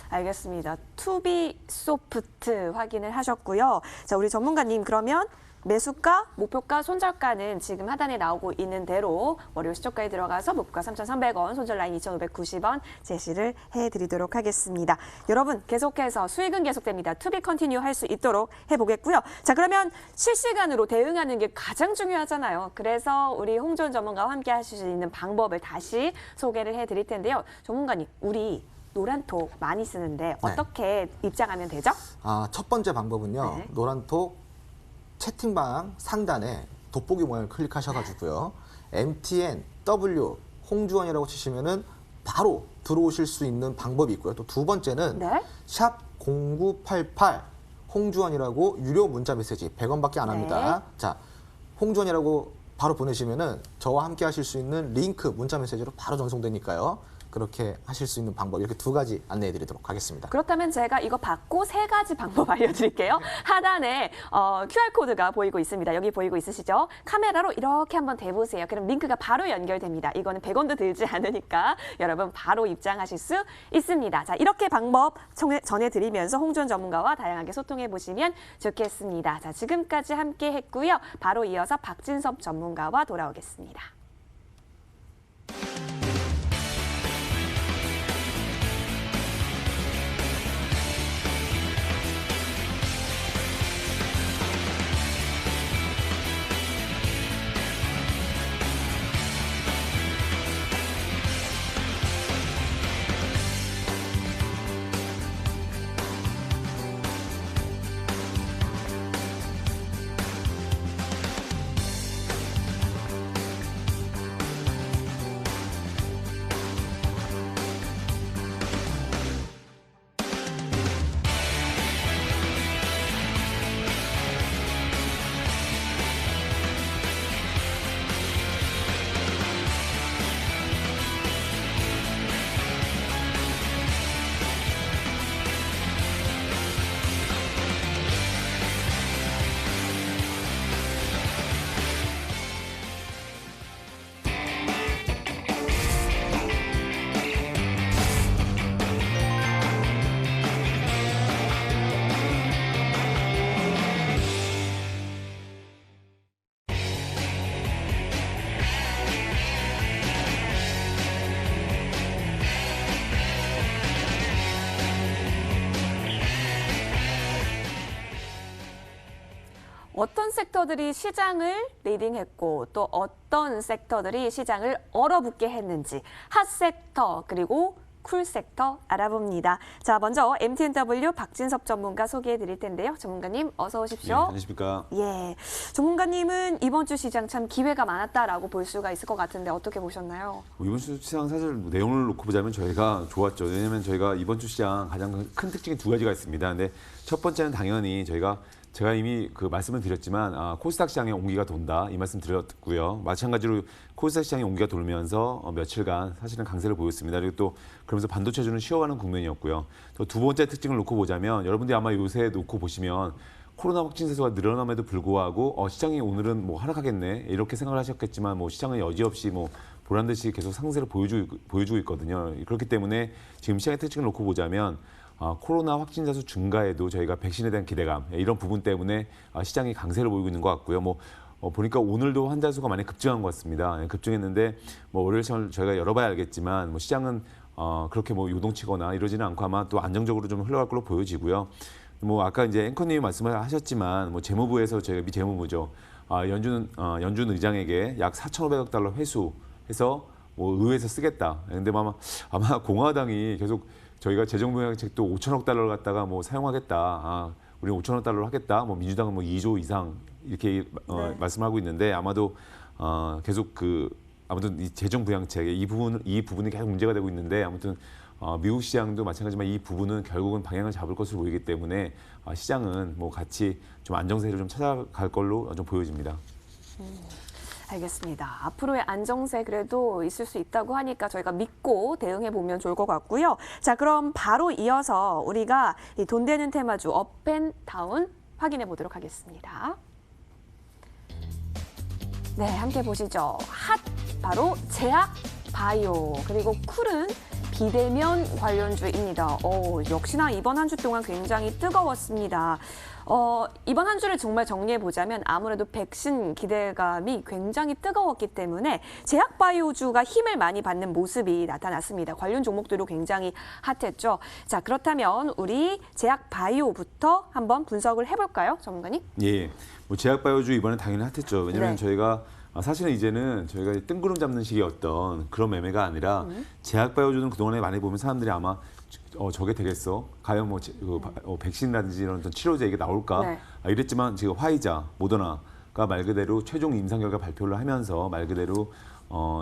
알겠습니다. 투비소프트 확인을 하셨고요. 자, 우리 전문가님 그러면 매수가, 목표가, 손절가는 지금 하단에 나오고 있는 대로 월요 시초가에 들어가서 목표가 3,300원, 손절 라인 2,590원 제시를 해드리도록 하겠습니다. 여러분 계속해서 수익은 계속됩니다. 투비 컨티뉴 할 수 있도록 해보겠고요. 자, 그러면 실시간으로 대응하는 게 가장 중요하잖아요. 그래서 우리 홍준 전문가와 함께 하실 수 있는 방법을 다시 소개를 해드릴 텐데요. 전문가님, 우리 노란톡 많이 쓰는데 어떻게 입장하면 되죠? 첫 번째 방법은요. 노란톡 채팅방 상단에 돋보기 모양을 클릭하셔가지고요. MTN, W, 홍주원이라고 치시면은 바로 들어오실 수 있는 방법이 있고요. 또 두 번째는 샵 0988 홍주원이라고 유료 문자 메시지 100원밖에 안 합니다. 자, 홍주원이라고 바로 보내시면은 저와 함께 하실 수 있는 링크 문자 메시지로 바로 전송되니까요. 그렇게 하실 수 있는 방법 이렇게 두 가지 안내해 드리도록 하겠습니다. 그렇다면 제가 이거 받고 세 가지 방법 알려드릴게요. 하단에 QR코드가 보이고 있습니다. 여기 보이고 있으시죠? 카메라로 이렇게 한번 대보세요. 그럼 링크가 바로 연결됩니다. 이거는 100원도 들지 않으니까 여러분 바로 입장하실 수 있습니다. 자, 이렇게 방법 전해드리면서 홍준 전문가와 다양하게 소통해 보시면 좋겠습니다. 자, 지금까지 함께 했고요. 바로 이어서 박진섭 전문가와 돌아오겠습니다. 어떤 섹터들이 시장을 리딩했고 또 어떤 섹터들이 시장을 얼어붙게 했는지 핫 섹터 그리고 쿨 섹터 알아봅니다. 자, 먼저 MTNW 박진섭 전문가 소개해 드릴 텐데요. 전문가님 어서 오십시오. 네, 안녕하십니까. 예, 전문가님은 이번 주 시장 참 기회가 많았다라고 볼 수가 있을 것 같은데 어떻게 보셨나요? 이번 주 시장 사실 내용을 놓고 보자면 저희가 좋았죠. 왜냐하면 저희가 이번 주 시장 가장 큰 특징이 두 가지가 있습니다. 근데 첫 번째는 당연히 제가 이미 그 말씀을 드렸지만 코스닥 시장에 온기가 돈다 이 말씀 드렸고요. 마찬가지로 코스닥 시장에 온기가 돌면서 며칠간 사실은 강세를 보였습니다. 그리고 또 그러면서 반도체주는 쉬어가는 국면이었고요. 또 두 번째 특징을 놓고 보자면 여러분들이 아마 요새 놓고 보시면 코로나 확진자 수가 늘어남에도 불구하고 시장이 오늘은 뭐 하락하겠네 이렇게 생각을 하셨겠지만 뭐 시장은 여지없이 뭐 보란 듯이 계속 상세를 보여주고 있거든요. 그렇기 때문에 지금 시장의 특징을 놓고 보자면 코로나 확진자 수 증가에도 저희가 백신에 대한 기대감 이런 부분 때문에 시장이 강세를 보이고 있는 것 같고요. 보니까 오늘도 환자 수가 많이 급증한 것 같습니다. 급증했는데 월요일 저희가 열어봐야 알겠지만 시장은 그렇게 요동치거나 이러지는 않고 아마 또 안정적으로 좀 흘러갈 걸로 보여지고요. 아까 이제 앵커님이 말씀을 하셨지만 재무부에서 저희가 미 재무부죠. 연준 의장에게 약 4,500억 달러 회수해서 의회에서 쓰겠다. 근데 아마 공화당이 계속 저희가 재정부양책도 5천억 달러를 갖다가 사용하겠다. 우리는 5천억 달러로 하겠다. 뭐 민주당은 뭐 2조 이상 이렇게 네. 말씀하고 있는데 아마도 계속 아무튼 이 재정 부양책 이 부분이 계속 문제가 되고 있는데 아무튼 미국 시장도 마찬가지지만 이 부분은 결국은 방향을 잡을 것으로 보이기 때문에 시장은 뭐 같이 좀 안정세를 좀 찾아갈 걸로 좀 보여집니다. 알겠습니다. 앞으로의 안정세 그래도 있을 수 있다고 하니까 저희가 믿고 대응해 보면 좋을 것 같고요. 자, 그럼 바로 이어서 우리가 이 돈 되는 테마주 업앤다운 확인해 보도록 하겠습니다. 네, 함께 보시죠. 핫 바로 제약 바이오 그리고 쿨은 비대면 관련주입니다. 역시나 이번 한 주 동안 굉장히 뜨거웠습니다. 이번 한 주를 정말 정리해 보자면 아무래도 백신 기대감이 굉장히 뜨거웠기 때문에 제약 바이오주가 힘을 많이 받는 모습이 나타났습니다. 관련 종목들도 굉장히 핫했죠. 자, 그렇다면 우리 제약 바이오부터 한번 분석을 해볼까요, 전문가님? 예, 뭐 제약 바이오주 이번에 당연히 핫했죠. 왜냐하면 네. 저희가 사실은 이제는 저희가 뜬구름 잡는 식의 어떤 그런 매매가 아니라 제약 바이오주는 그동안에 많이 보면 사람들이 아마 저게 되겠어? 과연 뭐 백신이라든지 이런 어떤 치료제 이게 나올까? 네. 이랬지만 지금 화이자, 모더나가 말 그대로 최종 임상 결과 발표를 하면서 말 그대로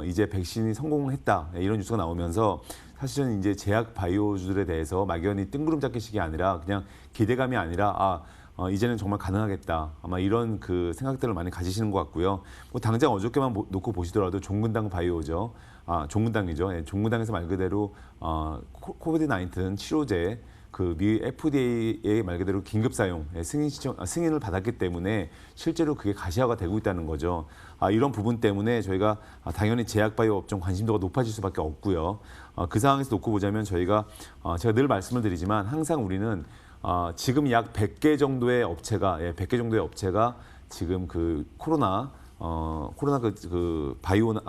이제 백신이 성공을 했다 이런 뉴스가 나오면서 사실은 이제 제약 바이오주들에 대해서 막연히 뜬구름 잡기식이 아니라 그냥 기대감이 아니라 이제는 정말 가능하겠다. 아마 이런 그 생각들을 많이 가지시는 것 같고요. 뭐 당장 어저께만 놓고 보시더라도 종근당 바이오죠. 종근당이죠. 예, 종근당에서 말 그대로 코비드-19 치료제 미 FDA의 말 그대로 긴급 사용 승인을 받았기 때문에 실제로 그게 가시화가 되고 있다는 거죠. 이런 부분 때문에 저희가 당연히 제약 바이오 업종 관심도가 높아질 수밖에 없고요. 그 상황에서 놓고 보자면 제가 늘 말씀을 드리지만 항상 우리는 지금 약 100개 정도의 업체가 100개 정도의 업체가 지금 그 코로나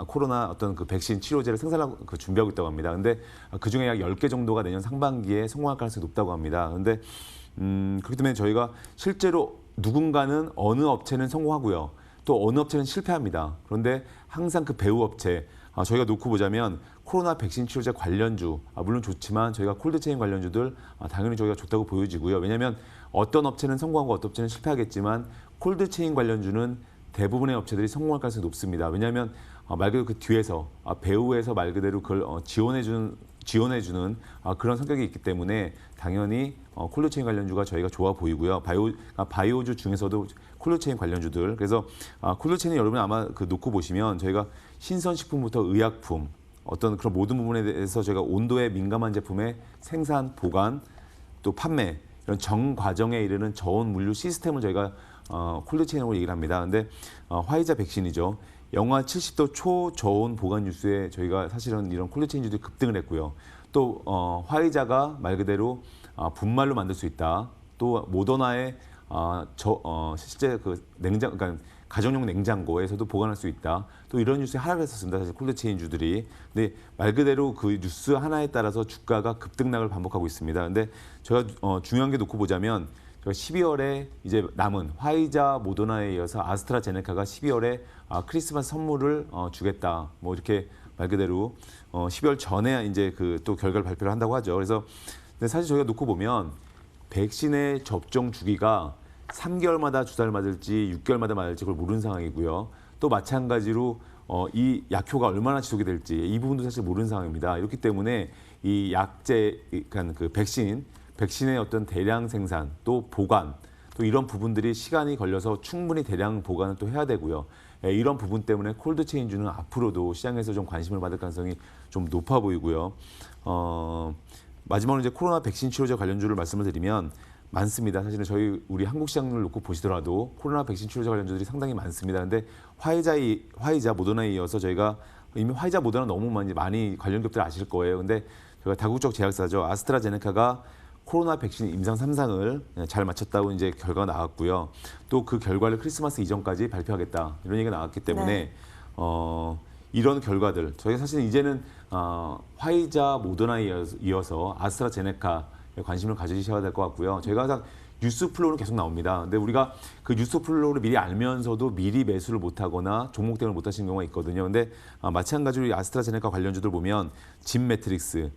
코로나 어떤 그 백신 치료제를 생산하고 준비하고 있다고 합니다. 근데 그 중에 약 10개 정도가 내년 상반기에 성공할 가능성이 높다고 합니다. 근데 그렇기 때문에 저희가 실제로 누군가는 어느 업체는 성공하고요. 또 어느 업체는 실패합니다. 그런데 항상 그 배후 업체 저희가 놓고 보자면 코로나 백신 치료제 관련주 물론 좋지만 저희가 콜드체인 관련주들 당연히 저희가 좋다고 보여지고요. 왜냐하면 어떤 업체는 성공하고 어떤 업체는 실패하겠지만 콜드체인 관련주는 대부분의 업체들이 성공할 가능성이 높습니다. 왜냐하면 말 그대로 그 뒤에서 배후에서 말 그대로 그걸 지원해주는 그런 성격이 있기 때문에 당연히 콜드체인 관련주가 저희가 좋아 보이고요. 바이오주 중에서도 콜드체인 관련주들. 그래서 콜드체인은 여러분 아마 놓고 보시면 저희가 신선식품부터 의약품 어떤 그런 모든 부분에 대해서 저희가 온도에 민감한 제품의 생산, 보관, 또 판매 이런 전 과정에 이르는 저온 물류 시스템을 저희가 콜드체인으로 얘기를 합니다. 근데 화이자 백신이죠. 영하 70도 초저온 보관 뉴스에 저희가 사실은 이런 콜드체인주들이 급등을 했고요. 또 화이자가 말 그대로 분말로 만들 수 있다. 또 모더나의 실제 그 그러니까 가정용 냉장고에서도 보관할 수 있다. 또 이런 뉴스에 하락했었습니다. 사실 콜드체인주들이. 근데 말 그대로 그 뉴스 하나에 따라서 주가가 급등락을 반복하고 있습니다. 근데 제가 중요한 게 놓고 보자면 12월에 이제 남은 화이자, 모더나에 이어서 아스트라제네카가 12월에 크리스마스 선물을 주겠다. 뭐 이렇게 말 그대로 12월 전에 이제 그 또 결과를 발표를 한다고 하죠. 그래서 근데 사실 저희가 놓고 보면 백신의 접종 주기가 3개월마다 주사를 맞을지 6개월마다 맞을지 그걸 모르는 상황이고요. 또 마찬가지로 이 약효가 얼마나 지속이 될지 이 부분도 사실 모르는 상황입니다. 이렇기 때문에 이 약제, 그러니까 그 백신의 어떤 대량 생산, 또 보관, 또 이런 부분들이 시간이 걸려서 충분히 대량 보관을 또 해야 되고요. 이런 부분 때문에 콜드체인주는 앞으로도 시장에서 좀 관심을 받을 가능성이 좀 높아 보이고요. 마지막으로 이제 코로나 백신 치료제 관련주를 말씀을 드리면 많습니다. 사실은 우리 한국 시장을 놓고 보시더라도 코로나 백신 치료제 관련주들이 상당히 많습니다. 근데 화이자, 모더나에 이어서 저희가 이미 화이자, 모더나 너무 많이 관련 기업들 아실 거예요. 근데 저희가 다국적 제약사죠. 아스트라제네카가 코로나 백신 임상 3상을 잘 마쳤다고 이제 결과가 나왔고요. 또 그 결과를 크리스마스 이전까지 발표하겠다 이런 얘기가 나왔기 때문에 네. 이런 결과들 저희가 사실 이제는 화이자, 모더나에 이어서 아스트라제네카에 관심을 가지셔야 될 것 같고요. 저희가 항상 뉴스 플로우는 계속 나옵니다. 근데 우리가 그 뉴스 플로우를 미리 알면서도 미리 매수를 못하거나 종목 대응을 못하시는 경우가 있거든요. 근데 마찬가지로 아스트라제네카 관련주들 보면 진 매트릭스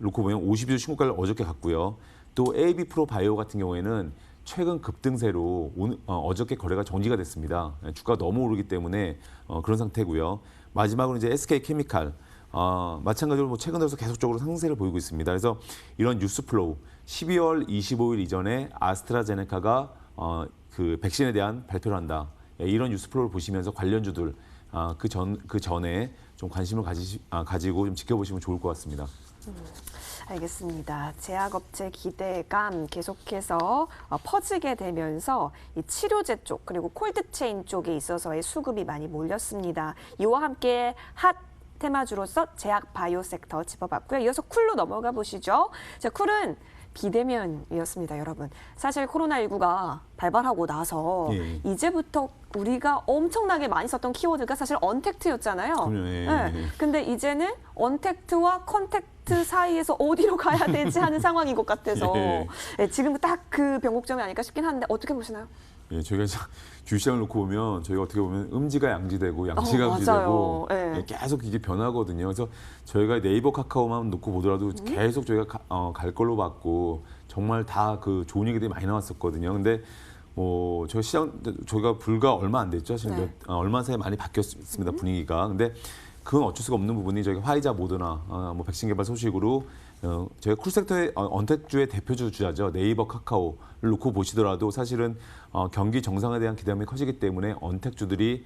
놓고 보면 52주 신고가를 어저께 갔고요. 또 AB 프로 바이오 같은 경우에는 최근 급등세로 어저께 거래가 정지가 됐습니다. 주가가 너무 오르기 때문에 그런 상태고요. 마지막으로 이제 SK케미칼 마찬가지로 뭐 최근 들어서 계속적으로 상승세를 보이고 있습니다. 그래서 이런 뉴스 플로우 12월 25일 이전에 아스트라제네카가 그 백신에 대한 발표를 한다. 이런 뉴스 플로우를 보시면서 관련주들 그 전에 좀 관심을 가지고 좀 지켜보시면 좋을 것 같습니다. 알겠습니다. 제약업체 기대감 계속해서 퍼지게 되면서 이 치료제 쪽 그리고 콜드체인 쪽에 있어서의 수급이 많이 몰렸습니다. 이와 함께 핫 테마주로서 제약 바이오 섹터 짚어봤고요. 이어서 쿨로 넘어가 보시죠. 자, 쿨은 비대면이었습니다, 여러분. 사실 코로나19가 발발하고 나서 예. 이제부터 우리가 엄청나게 많이 썼던 키워드가 사실 언택트였잖아요. 예. 네. 근데 이제는 언택트와 컨택트 사이에서 어디로 가야 되지 하는 상황인 것 같아서 예. 네, 지금 딱 그 변곡점이 아닐까 싶긴 한데 어떻게 보시나요? 예, 저희가 주시장을 놓고 보면 저희가 어떻게 보면 음지가 양지되고 양지가 음지되고 맞아요. 예. 계속 이게 변하거든요. 그래서 저희가 네이버 카카오만 놓고 보더라도 계속 저희가 갈 걸로 봤고 정말 다 그 좋은 얘기들이 많이 나왔었거든요. 근데 저희가 불과 얼마 안 됐죠. 사실 네. 얼마 사이에 많이 바뀌었습니다. 분위기가. 근데 그건 어쩔 수가 없는 부분이 저희가 화이자 모더나 뭐 백신 개발 소식으로 저희가 쿨섹터의 언택주의 대표주 주자죠. 네이버 카카오를 놓고 보시더라도 사실은 경기 정상에 대한 기대감이 커지기 때문에 언택주들이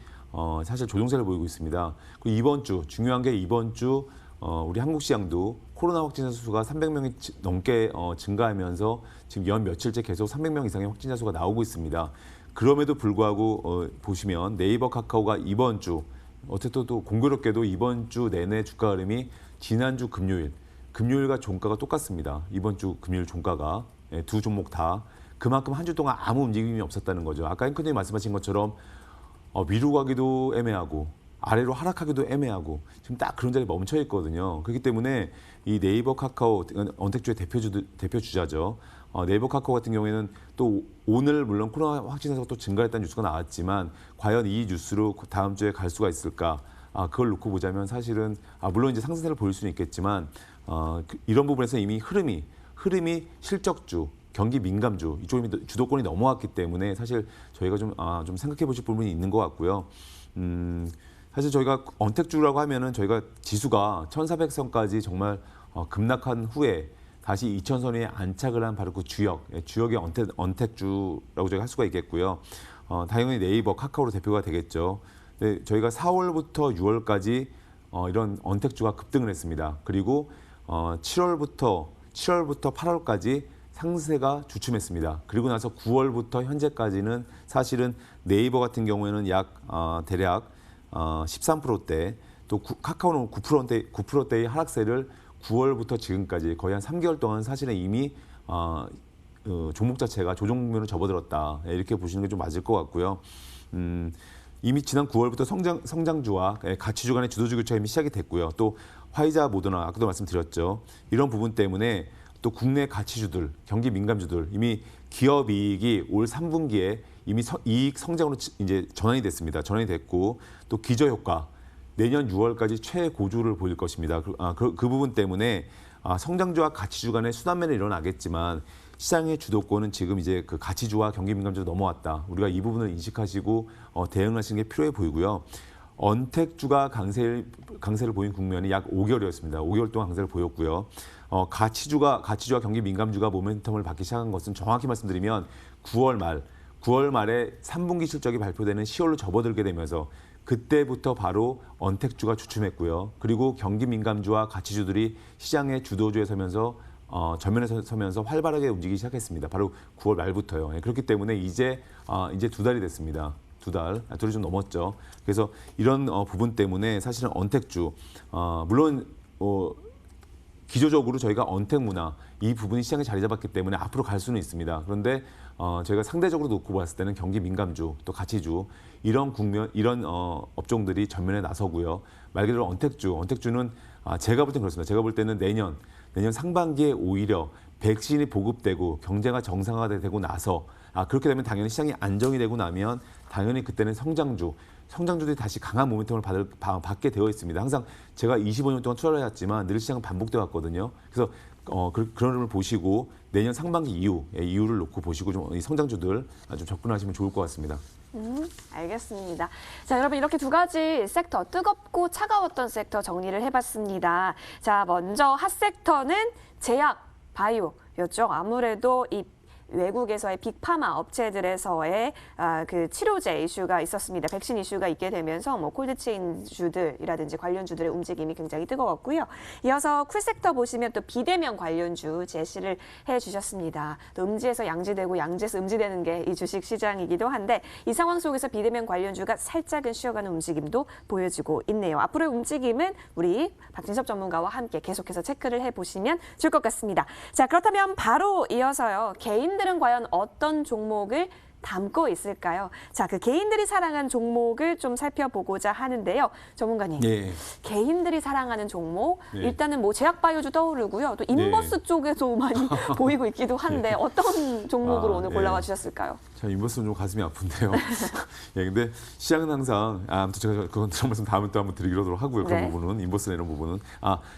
사실 조정세를 보이고 있습니다. 그리고 이번 주 중요한 게 이번 주 우리 한국 시장도 코로나 확진자 수가 300명이 넘게 증가하면서 지금 연 며칠째 계속 300명 이상의 확진자 수가 나오고 있습니다. 그럼에도 불구하고 보시면 네이버 카카오가 이번 주 어쨌든 또 공교롭게도 이번 주 내내 주가 흐름이 지난주 금요일과 종가가 똑같습니다. 이번 주 금요일 종가가 두 종목 다 그만큼 한 주 동안 아무 움직임이 없었다는 거죠. 아까 앵커님이 말씀하신 것처럼 위로 가기도 애매하고 아래로 하락하기도 애매하고 지금 딱 그런 자리에 멈춰 있거든요. 그렇기 때문에 이 네이버 카카오 언택주의 대표 주자죠. 네이버 카카오 같은 경우에는 또 오늘 물론 코로나 확진자가 또 증가했다는 뉴스가 나왔지만 과연 이 뉴스로 다음 주에 갈 수가 있을까? 그걸 놓고 보자면 사실은 물론 이제 상승세를 보일 수는 있겠지만 이런 부분에서 이미 흐름이 실적주, 경기 민감주 이쪽에 주도권이 넘어왔기 때문에 사실 저희가 좀 생각해 보실 부분이 있는 것 같고요. 사실 저희가 언택주라고 하면은 저희가 지수가 1,400선까지 정말 급락한 후에 다시 2,000선 위에 안착을 한 바로 그 주역의 언택주라고 저희가 할 수가 있겠고요. 당연히 네이버, 카카오로 대표가 되겠죠. 네, 저희가 4월부터 6월까지 이런 언택주가 급등을 했습니다. 그리고 7월부터 8월까지 상세가 주춤했습니다. 그리고 나서 9월부터 현재까지는 사실은 네이버 같은 경우에는 대략 13%대, 또 카카오는 9%대의 하락세를 9월부터 지금까지 거의 한 3개월 동안 사실은 이미 종목 자체가 조정 국면으로 접어들었다. 이렇게 보시는 게 좀 맞을 것 같고요. 이미 지난 9월부터 성장주와 가치주 간의 주도주 교차가 이미 시작이 됐고요. 또 화이자 모더나 아까도 말씀드렸죠. 이런 부분 때문에 또 국내 가치주들, 경기 민감주들 이미 기업 이익이 올 3분기에 이미 이익 성장으로 이제 전환이 됐습니다. 전환이 됐고 또 기저 효과 내년 6월까지 최고조를 보일 것입니다. 그 부분 때문에 성장주와 가치주 간의 순환매는 일어나겠지만 시장의 주도권은 지금 이제 그 가치주와 경기 민감주로 넘어왔다. 우리가 이 부분을 인식하시고 대응하시는 게 필요해 보이고요. 언택주가 강세를 보인 국면이 약 5개월이었습니다. 5개월 동안 강세를 보였고요. 가치주와 경기 민감주가 모멘텀을 받기 시작한 것은 정확히 말씀드리면 9월 말에 3분기 실적이 발표되는 10월로 접어들게 되면서 그때부터 바로 언택주가 주춤했고요. 그리고 경기 민감주와 가치주들이 시장의 주도주에 서면서 전면에 서면서 활발하게 움직이기 시작했습니다. 바로 9월 말부터요. 그렇기 때문에 이제 2달이 됐습니다. 둘이 좀 넘었죠. 그래서 이런 부분 때문에 사실은 언택주, 물론 기조적으로 저희가 언택 문화 이 부분이 시장에 자리 잡았기 때문에 앞으로 갈 수는 있습니다. 그런데 저희가 상대적으로 놓고 봤을 때는 경기 민감주 또 가치주 이런 업종들이 전면에 나서고요. 말 그대로 언택주는 제가 볼 때는 그렇습니다. 제가 볼 때는 내년 상반기에 오히려 백신이 보급되고 경제가 정상화가 되고 나서 그렇게 되면 당연히 시장이 안정이 되고 나면 당연히 그때는 성장주들이 다시 강한 모멘텀을 받게 되어 있습니다. 항상 제가 25년 동안 투자를 해왔지만 늘 시장은 반복되어 왔거든요. 그래서 그런 흐름을 보시고 내년 상반기 이후를 놓고 보시고 좀 이 성장주들 좀 접근하시면 좋을 것 같습니다. 알겠습니다. 자, 여러분 이렇게 두 가지 섹터, 뜨겁고 차가웠던 섹터 정리를 해봤습니다. 자, 먼저 핫 섹터는 제약, 바이오였죠. 아무래도 이 외국에서의 빅파마 업체들에서의 그 치료제 이슈가 있었습니다. 백신 이슈가 있게 되면서 뭐 콜드체인 주들이라든지 관련주들의 움직임이 굉장히 뜨거웠고요. 이어서 쿨섹터 보시면 또 비대면 관련주 제시를 해주셨습니다. 또 음지에서 양지되고 양지에서 음지되는 게 이 주식 시장이기도 한데 이 상황 속에서 비대면 관련주가 살짝은 쉬어가는 움직임도 보여지고 있네요. 앞으로의 움직임은 우리 박진섭 전문가와 함께 계속해서 체크를 해보시면 좋을 것 같습니다. 자, 그렇다면 바로 이어서요. 개인들은 과연 어떤 종목을 담고 있을까요? 자, 그 개인들이 사랑하는 종목을 좀 살펴보고자 하는데요. 전문가님, 네. 개인들이 사랑하는 종목, 네. 일단은 뭐 제약바이오주 떠오르고요. 또 인버스 네. 쪽에도 많이 보이고 있기도 한데 어떤 종목으로 오늘 네. 골라와 주셨을까요? 자, 인버스는 좀 가슴이 아픈데요. 예, 근데 시장은 항상 아무튼 제가 그건 그런 말씀 다음에 또 한번 드리도록 하고요. 그런 네. 부분은 인버스나 이런 부분은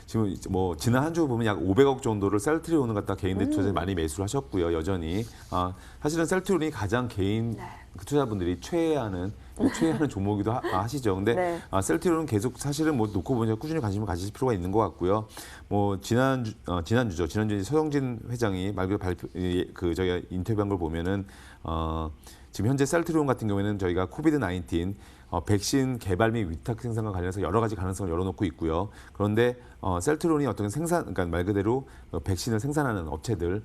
지금 뭐 지난 한 주 보면 약 500억 정도를 셀트리온을 갖다 개인들 투자자 많이 매수를 하셨고요. 여전히 사실은 셀트리온이 가장 개인 그 투자분들이 최애하는 종목이기도 하시죠. 근데 네. 셀트리온은 계속 사실은 뭐 놓고 보니까 꾸준히 관심을 가지실 필요가 있는 것 같고요. 뭐 지난주에 서영진 회장이 말 그대로 저희가 인터뷰한 걸 보면은 지금 현재 셀트리온 같은 경우에는 저희가 코비드-19 백신 개발 및 위탁 생산과 관련해서 여러 가지 가능성을 열어놓고 있고요. 그런데 셀트리온이 어떤 그러니까 말 그대로 백신을 생산하는 업체들,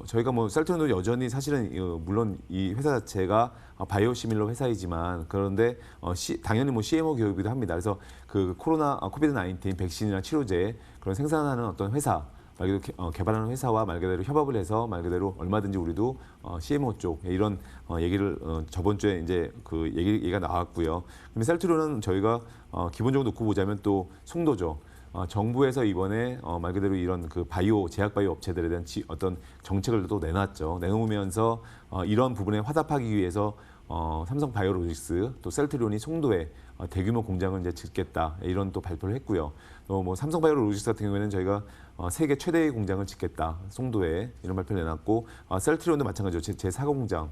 저희가 뭐 셀트리온도 여전히 사실은 물론 이 회사 자체가 바이오시밀러 회사이지만 그런데 당연히 뭐 CMO 기업이기도 합니다. 그래서 그 코비드-19 백신이나 치료제 그런 생산하는 어떤 회사, 말 그대로 개발하는 회사와 말 그대로 협업을 해서 말 그대로 얼마든지 우리도 CMO 쪽 이런 얘기를 저번 주에 이제 그 얘기가 나왔고요. 근데 셀트리온은 저희가 기본적으로 놓고 보자면 또 송도죠. 정부에서 이번에 말 그대로 이런 그 제약 바이오 업체들에 대한 어떤 정책을 또 내놨죠. 내놓으면서 이런 부분에 화답하기 위해서 삼성 바이오로직스 또 셀트리온이 송도에 대규모 공장을 이제 짓겠다 이런 또 발표를 했고요. 또 뭐 삼성 바이오로직스 같은 경우에는 저희가 세계 최대의 공장을 짓겠다 송도에 이런 발표를 내놨고 셀트리온도 마찬가지로 제4공장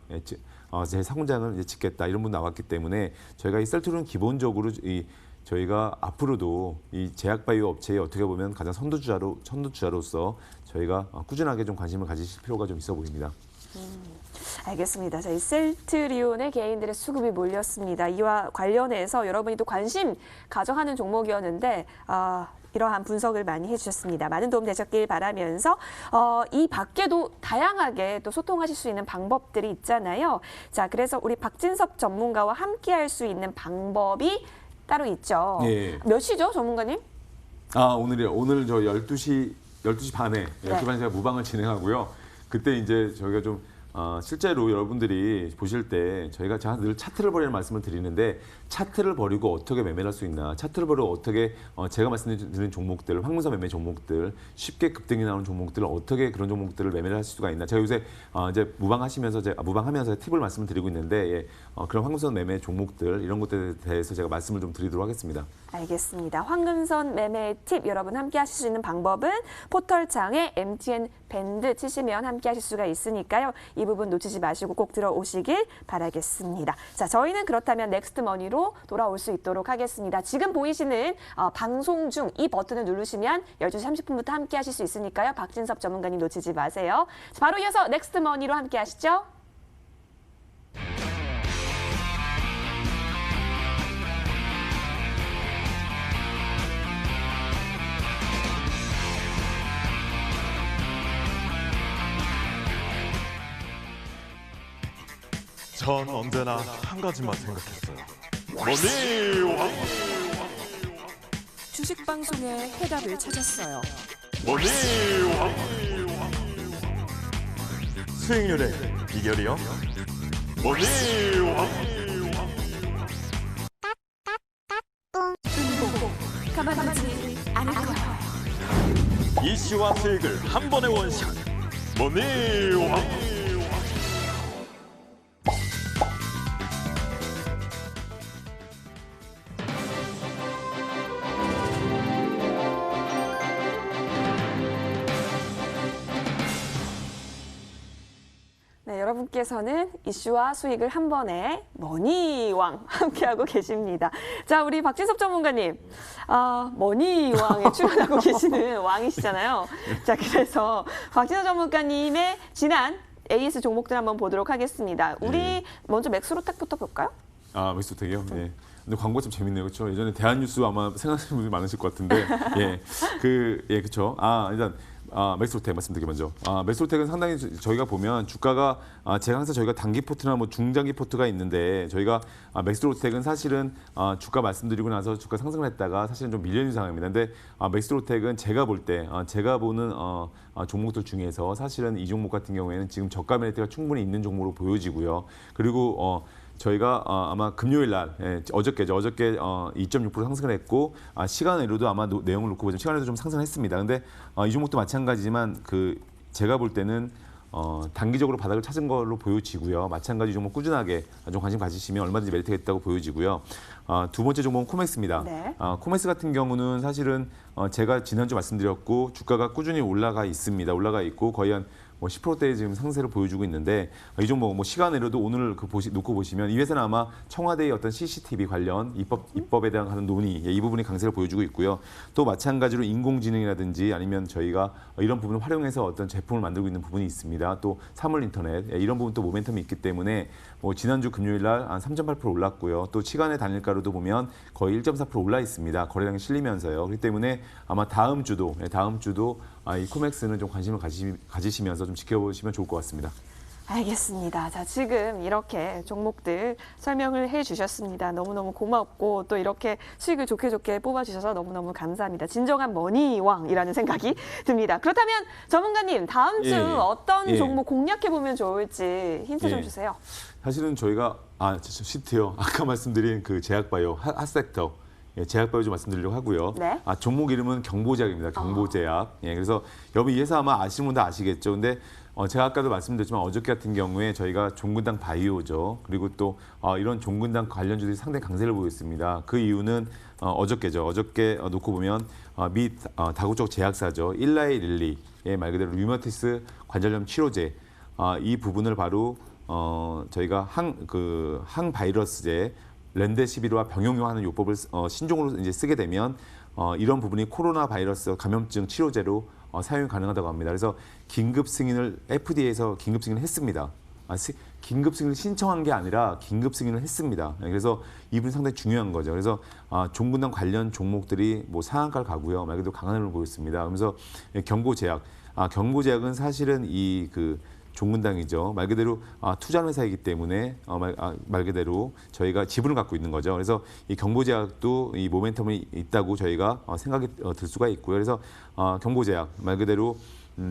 제4공장을 이제 짓겠다 이런 분 나왔기 때문에 저희가 이 셀트리온 기본적으로 저희가 앞으로도 이 제약바이오 업체에 어떻게 보면 가장 선두주자로서 저희가 꾸준하게 좀 관심을 가지실 필요가 좀 있어 보입니다. 알겠습니다. 자, 이 셀트리온의 개인들의 수급이 몰렸습니다. 이와 관련해서 여러분이 또 관심 가져하는 종목이었는데 이러한 분석을 많이 해주셨습니다. 많은 도움 되셨길 바라면서 이 밖에도 다양하게 또 소통하실 수 있는 방법들이 있잖아요. 자, 그래서 우리 박진섭 전문가와 함께할 수 있는 방법이 따로 있죠. 예. 몇 시죠, 전문가님? 오늘이요. 오늘 저 12시 반에 제가 무방을 진행하고요. 그때 이제 저희가 좀 실제로 여러분들이 보실 때 제가 늘 차트를 버리는 말씀을 드리는데 차트를 버리고 어떻게 매매를 할 수 있나, 차트를 버리고 어떻게 제가 말씀드린 종목들, 황금선 매매 종목들, 쉽게 급등이 나오는 종목들을 어떻게 그런 종목들을 매매를 할 수가 있나. 제가 요새 이제 무방하면서 팁을 말씀을 드리고 있는데 그런 황금선 매매 종목들 이런 것들에 대해서 제가 말씀을 좀 드리도록 하겠습니다. 알겠습니다. 황금선 매매 팁 여러분 함께 하실 수 있는 방법은 포털창에 MTN 밴드 치시면 함께 하실 수가 있으니까요. 이 부분 놓치지 마시고 꼭 들어오시길 바라겠습니다. 자, 저희는 그렇다면 넥스트머니로 돌아올 수 있도록 하겠습니다. 지금 보이시는 방송 중 이 버튼을 누르시면 12시 30분부터 함께 하실 수 있으니까요. 박진섭 전문가님 놓치지 마세요. 자, 바로 이어서 넥스트머니로 함께 하시죠. 전 언제나 한 가지만 생각했어요. 머니왕! 주식 방송의 해답을 찾았어요. 머니왕! 수익률의 비결이요? 머니왕! 가만두지 않을 거야. 이슈와 수익을 한 번에 원샷. 머니왕! 여러분께서는 이슈와 수익을 한 번에 머니왕 함께하고 계십니다. 자, 우리 박진섭 전문가님, 머니왕에 출연하고 계시는 왕이시잖아요. 자, 그래서 박진섭 전문가님의 지난 AS 종목들 한번 보도록 하겠습니다. 우리 먼저 맥스로텍부터 볼까요? 맥스로텍이요? 예. 근데 광고 좀 재밌네요, 그렇죠? 예전에 대한뉴스 아마 생각하시는 분들이 많으실 것 같은데, 그렇죠. 일단. 맥스로텍 말씀드리기 먼저. 맥스로텍은 상당히 저희가 보면 주가가 제가 항상 저희가 단기 포트나 뭐 중장기 포트가 있는데 저희가 맥스로텍은 사실은 주가 말씀드리고 나서 주가 상승을 했다가 사실은 좀 밀려 있는 상황입니다. 근데 맥스로텍은 제가 볼 때 제가 보는 종목들 중에서 사실은 이 종목 같은 경우에는 지금 저가 메리트가 충분히 있는 종목으로 보여지고요. 그리고 저희가 아마 금요일 날 어저께 2.6% 상승을 했고 시간으로도 아마 내용을 놓고 보자면 시간에도 좀 상승했습니다. 근데 이 종목도 마찬가지지만 제가 볼 때는 단기적으로 바닥을 찾은 걸로 보여지고요. 마찬가지 종목 꾸준하게 좀 관심 가지시면 얼마든지 메리트가 있다고 보여지고요. 두 번째 종목은 코맥스입니다. 네. 코맥스 같은 경우는 사실은 제가 지난주 말씀드렸고 주가가 꾸준히 올라가 있습니다. 올라가 있고 거의 한 10%대의 지금 상세를 보여주고 있는데 이 종목 시간으로도 오늘 놓고 보시면 이 회사는 아마 청와대의 어떤 CCTV 관련 입법에 대한 하는 논의 이 부분이 강세를 보여주고 있고요. 또 마찬가지로 인공지능이라든지 아니면 저희가 이런 부분을 활용해서 어떤 제품을 만들고 있는 부분이 있습니다. 또 사물 인터넷 이런 부분 또 모멘텀이 있기 때문에 지난주 금요일 날 한 3.8% 올랐고요. 또 시간의 단일가로도 보면 거의 1.4% 올라 있습니다. 거래량이 실리면서요. 그렇기 때문에 아마 다음 주도 이 코맥스는 좀 관심을 가지시면서 좀 지켜보시면 좋을 것 같습니다. 알겠습니다. 자, 지금 이렇게 종목들 설명을 해주셨습니다. 너무너무 고맙고 또 이렇게 수익을 좋게 뽑아주셔서 너무너무 감사합니다. 진정한 머니왕이라는 생각이 듭니다. 그렇다면 전문가님 다음 주 어떤 종목 공략해보면 좋을지 힌트 좀 주세요. 사실은 저희가 시트요. 아까 말씀드린 그 제약바이오 핫섹터 제약바이오 좀 말씀드리려고 하고요. 네. 종목 이름은 경보제약입니다. 경보제약. 그래서 여러분 이 회사 아마 아시는 분들 아시겠죠. 근데 제가 아까도 말씀드렸지만 어저께 같은 경우에 저희가 종근당 바이오죠. 그리고 또 이런 종근당 관련주들이 상당히 강세를 보이고 있습니다. 그 이유는 어저께죠. 어저께 놓고 보면 미 다국적 제약사죠. 일라이 릴리 말 그대로 류마티스 관절염 치료제 이 부분을 바로 저희가 항바이러스제 렌데시비르와 병용화하는 요법을 신종으로 이제 쓰게 되면 이런 부분이 코로나 바이러스 감염증 치료제로 사용이 가능하다고 합니다. 그래서 긴급 승인을 FDA에서 긴급 승인을 했습니다. 긴급 승인을 신청한 게 아니라 긴급 승인을 했습니다. 그래서 이 부분이 상당히 중요한 거죠. 그래서 종근당 관련 종목들이 상한가를 가고요. 말 그대로 강한 흐름을 보였습니다. 그러면서 경보제약, 경보제약은 사실은 종근당이죠. 말 그대로 투자하는 회사이기 때문에 말 그대로 저희가 지분을 갖고 있는 거죠. 그래서 이 경보제약도 이 모멘텀이 있다고 저희가 생각이 들 수가 있고요. 그래서 경보제약 말 그대로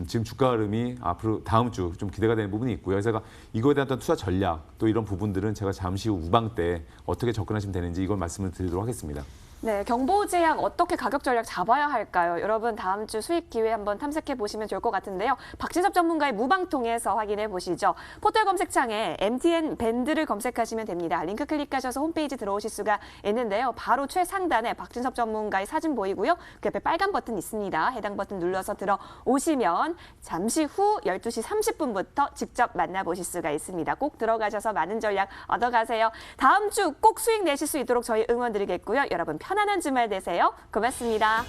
지금 주가 흐름이 앞으로 다음 주 좀 기대가 되는 부분이 있고요. 그래서 이거에 대한 어떤 투자 전략 또 이런 부분들은 제가 잠시 후 우방 때 어떻게 접근하시면 되는지 이걸 말씀을 드리도록 하겠습니다. 네, 경보제약 어떻게 가격 전략 잡아야 할까요? 여러분 다음 주 수익 기회 한번 탐색해 보시면 좋을 것 같은데요. 박진섭 전문가의 무방 통해서 확인해 보시죠. 포털 검색창에 MTN 밴드를 검색하시면 됩니다. 링크 클릭하셔서 홈페이지 들어오실 수가 있는데요. 바로 최상단에 박진섭 전문가의 사진 보이고요. 그 옆에 빨간 버튼 있습니다. 해당 버튼 눌러서 들어오시면 잠시 후 12시 30분부터 직접 만나보실 수가 있습니다. 꼭 들어가셔서 많은 전략 얻어가세요. 다음 주 꼭 수익 내실 수 있도록 저희 응원드리겠고요. 여러분 편안한 주말 되세요. 고맙습니다.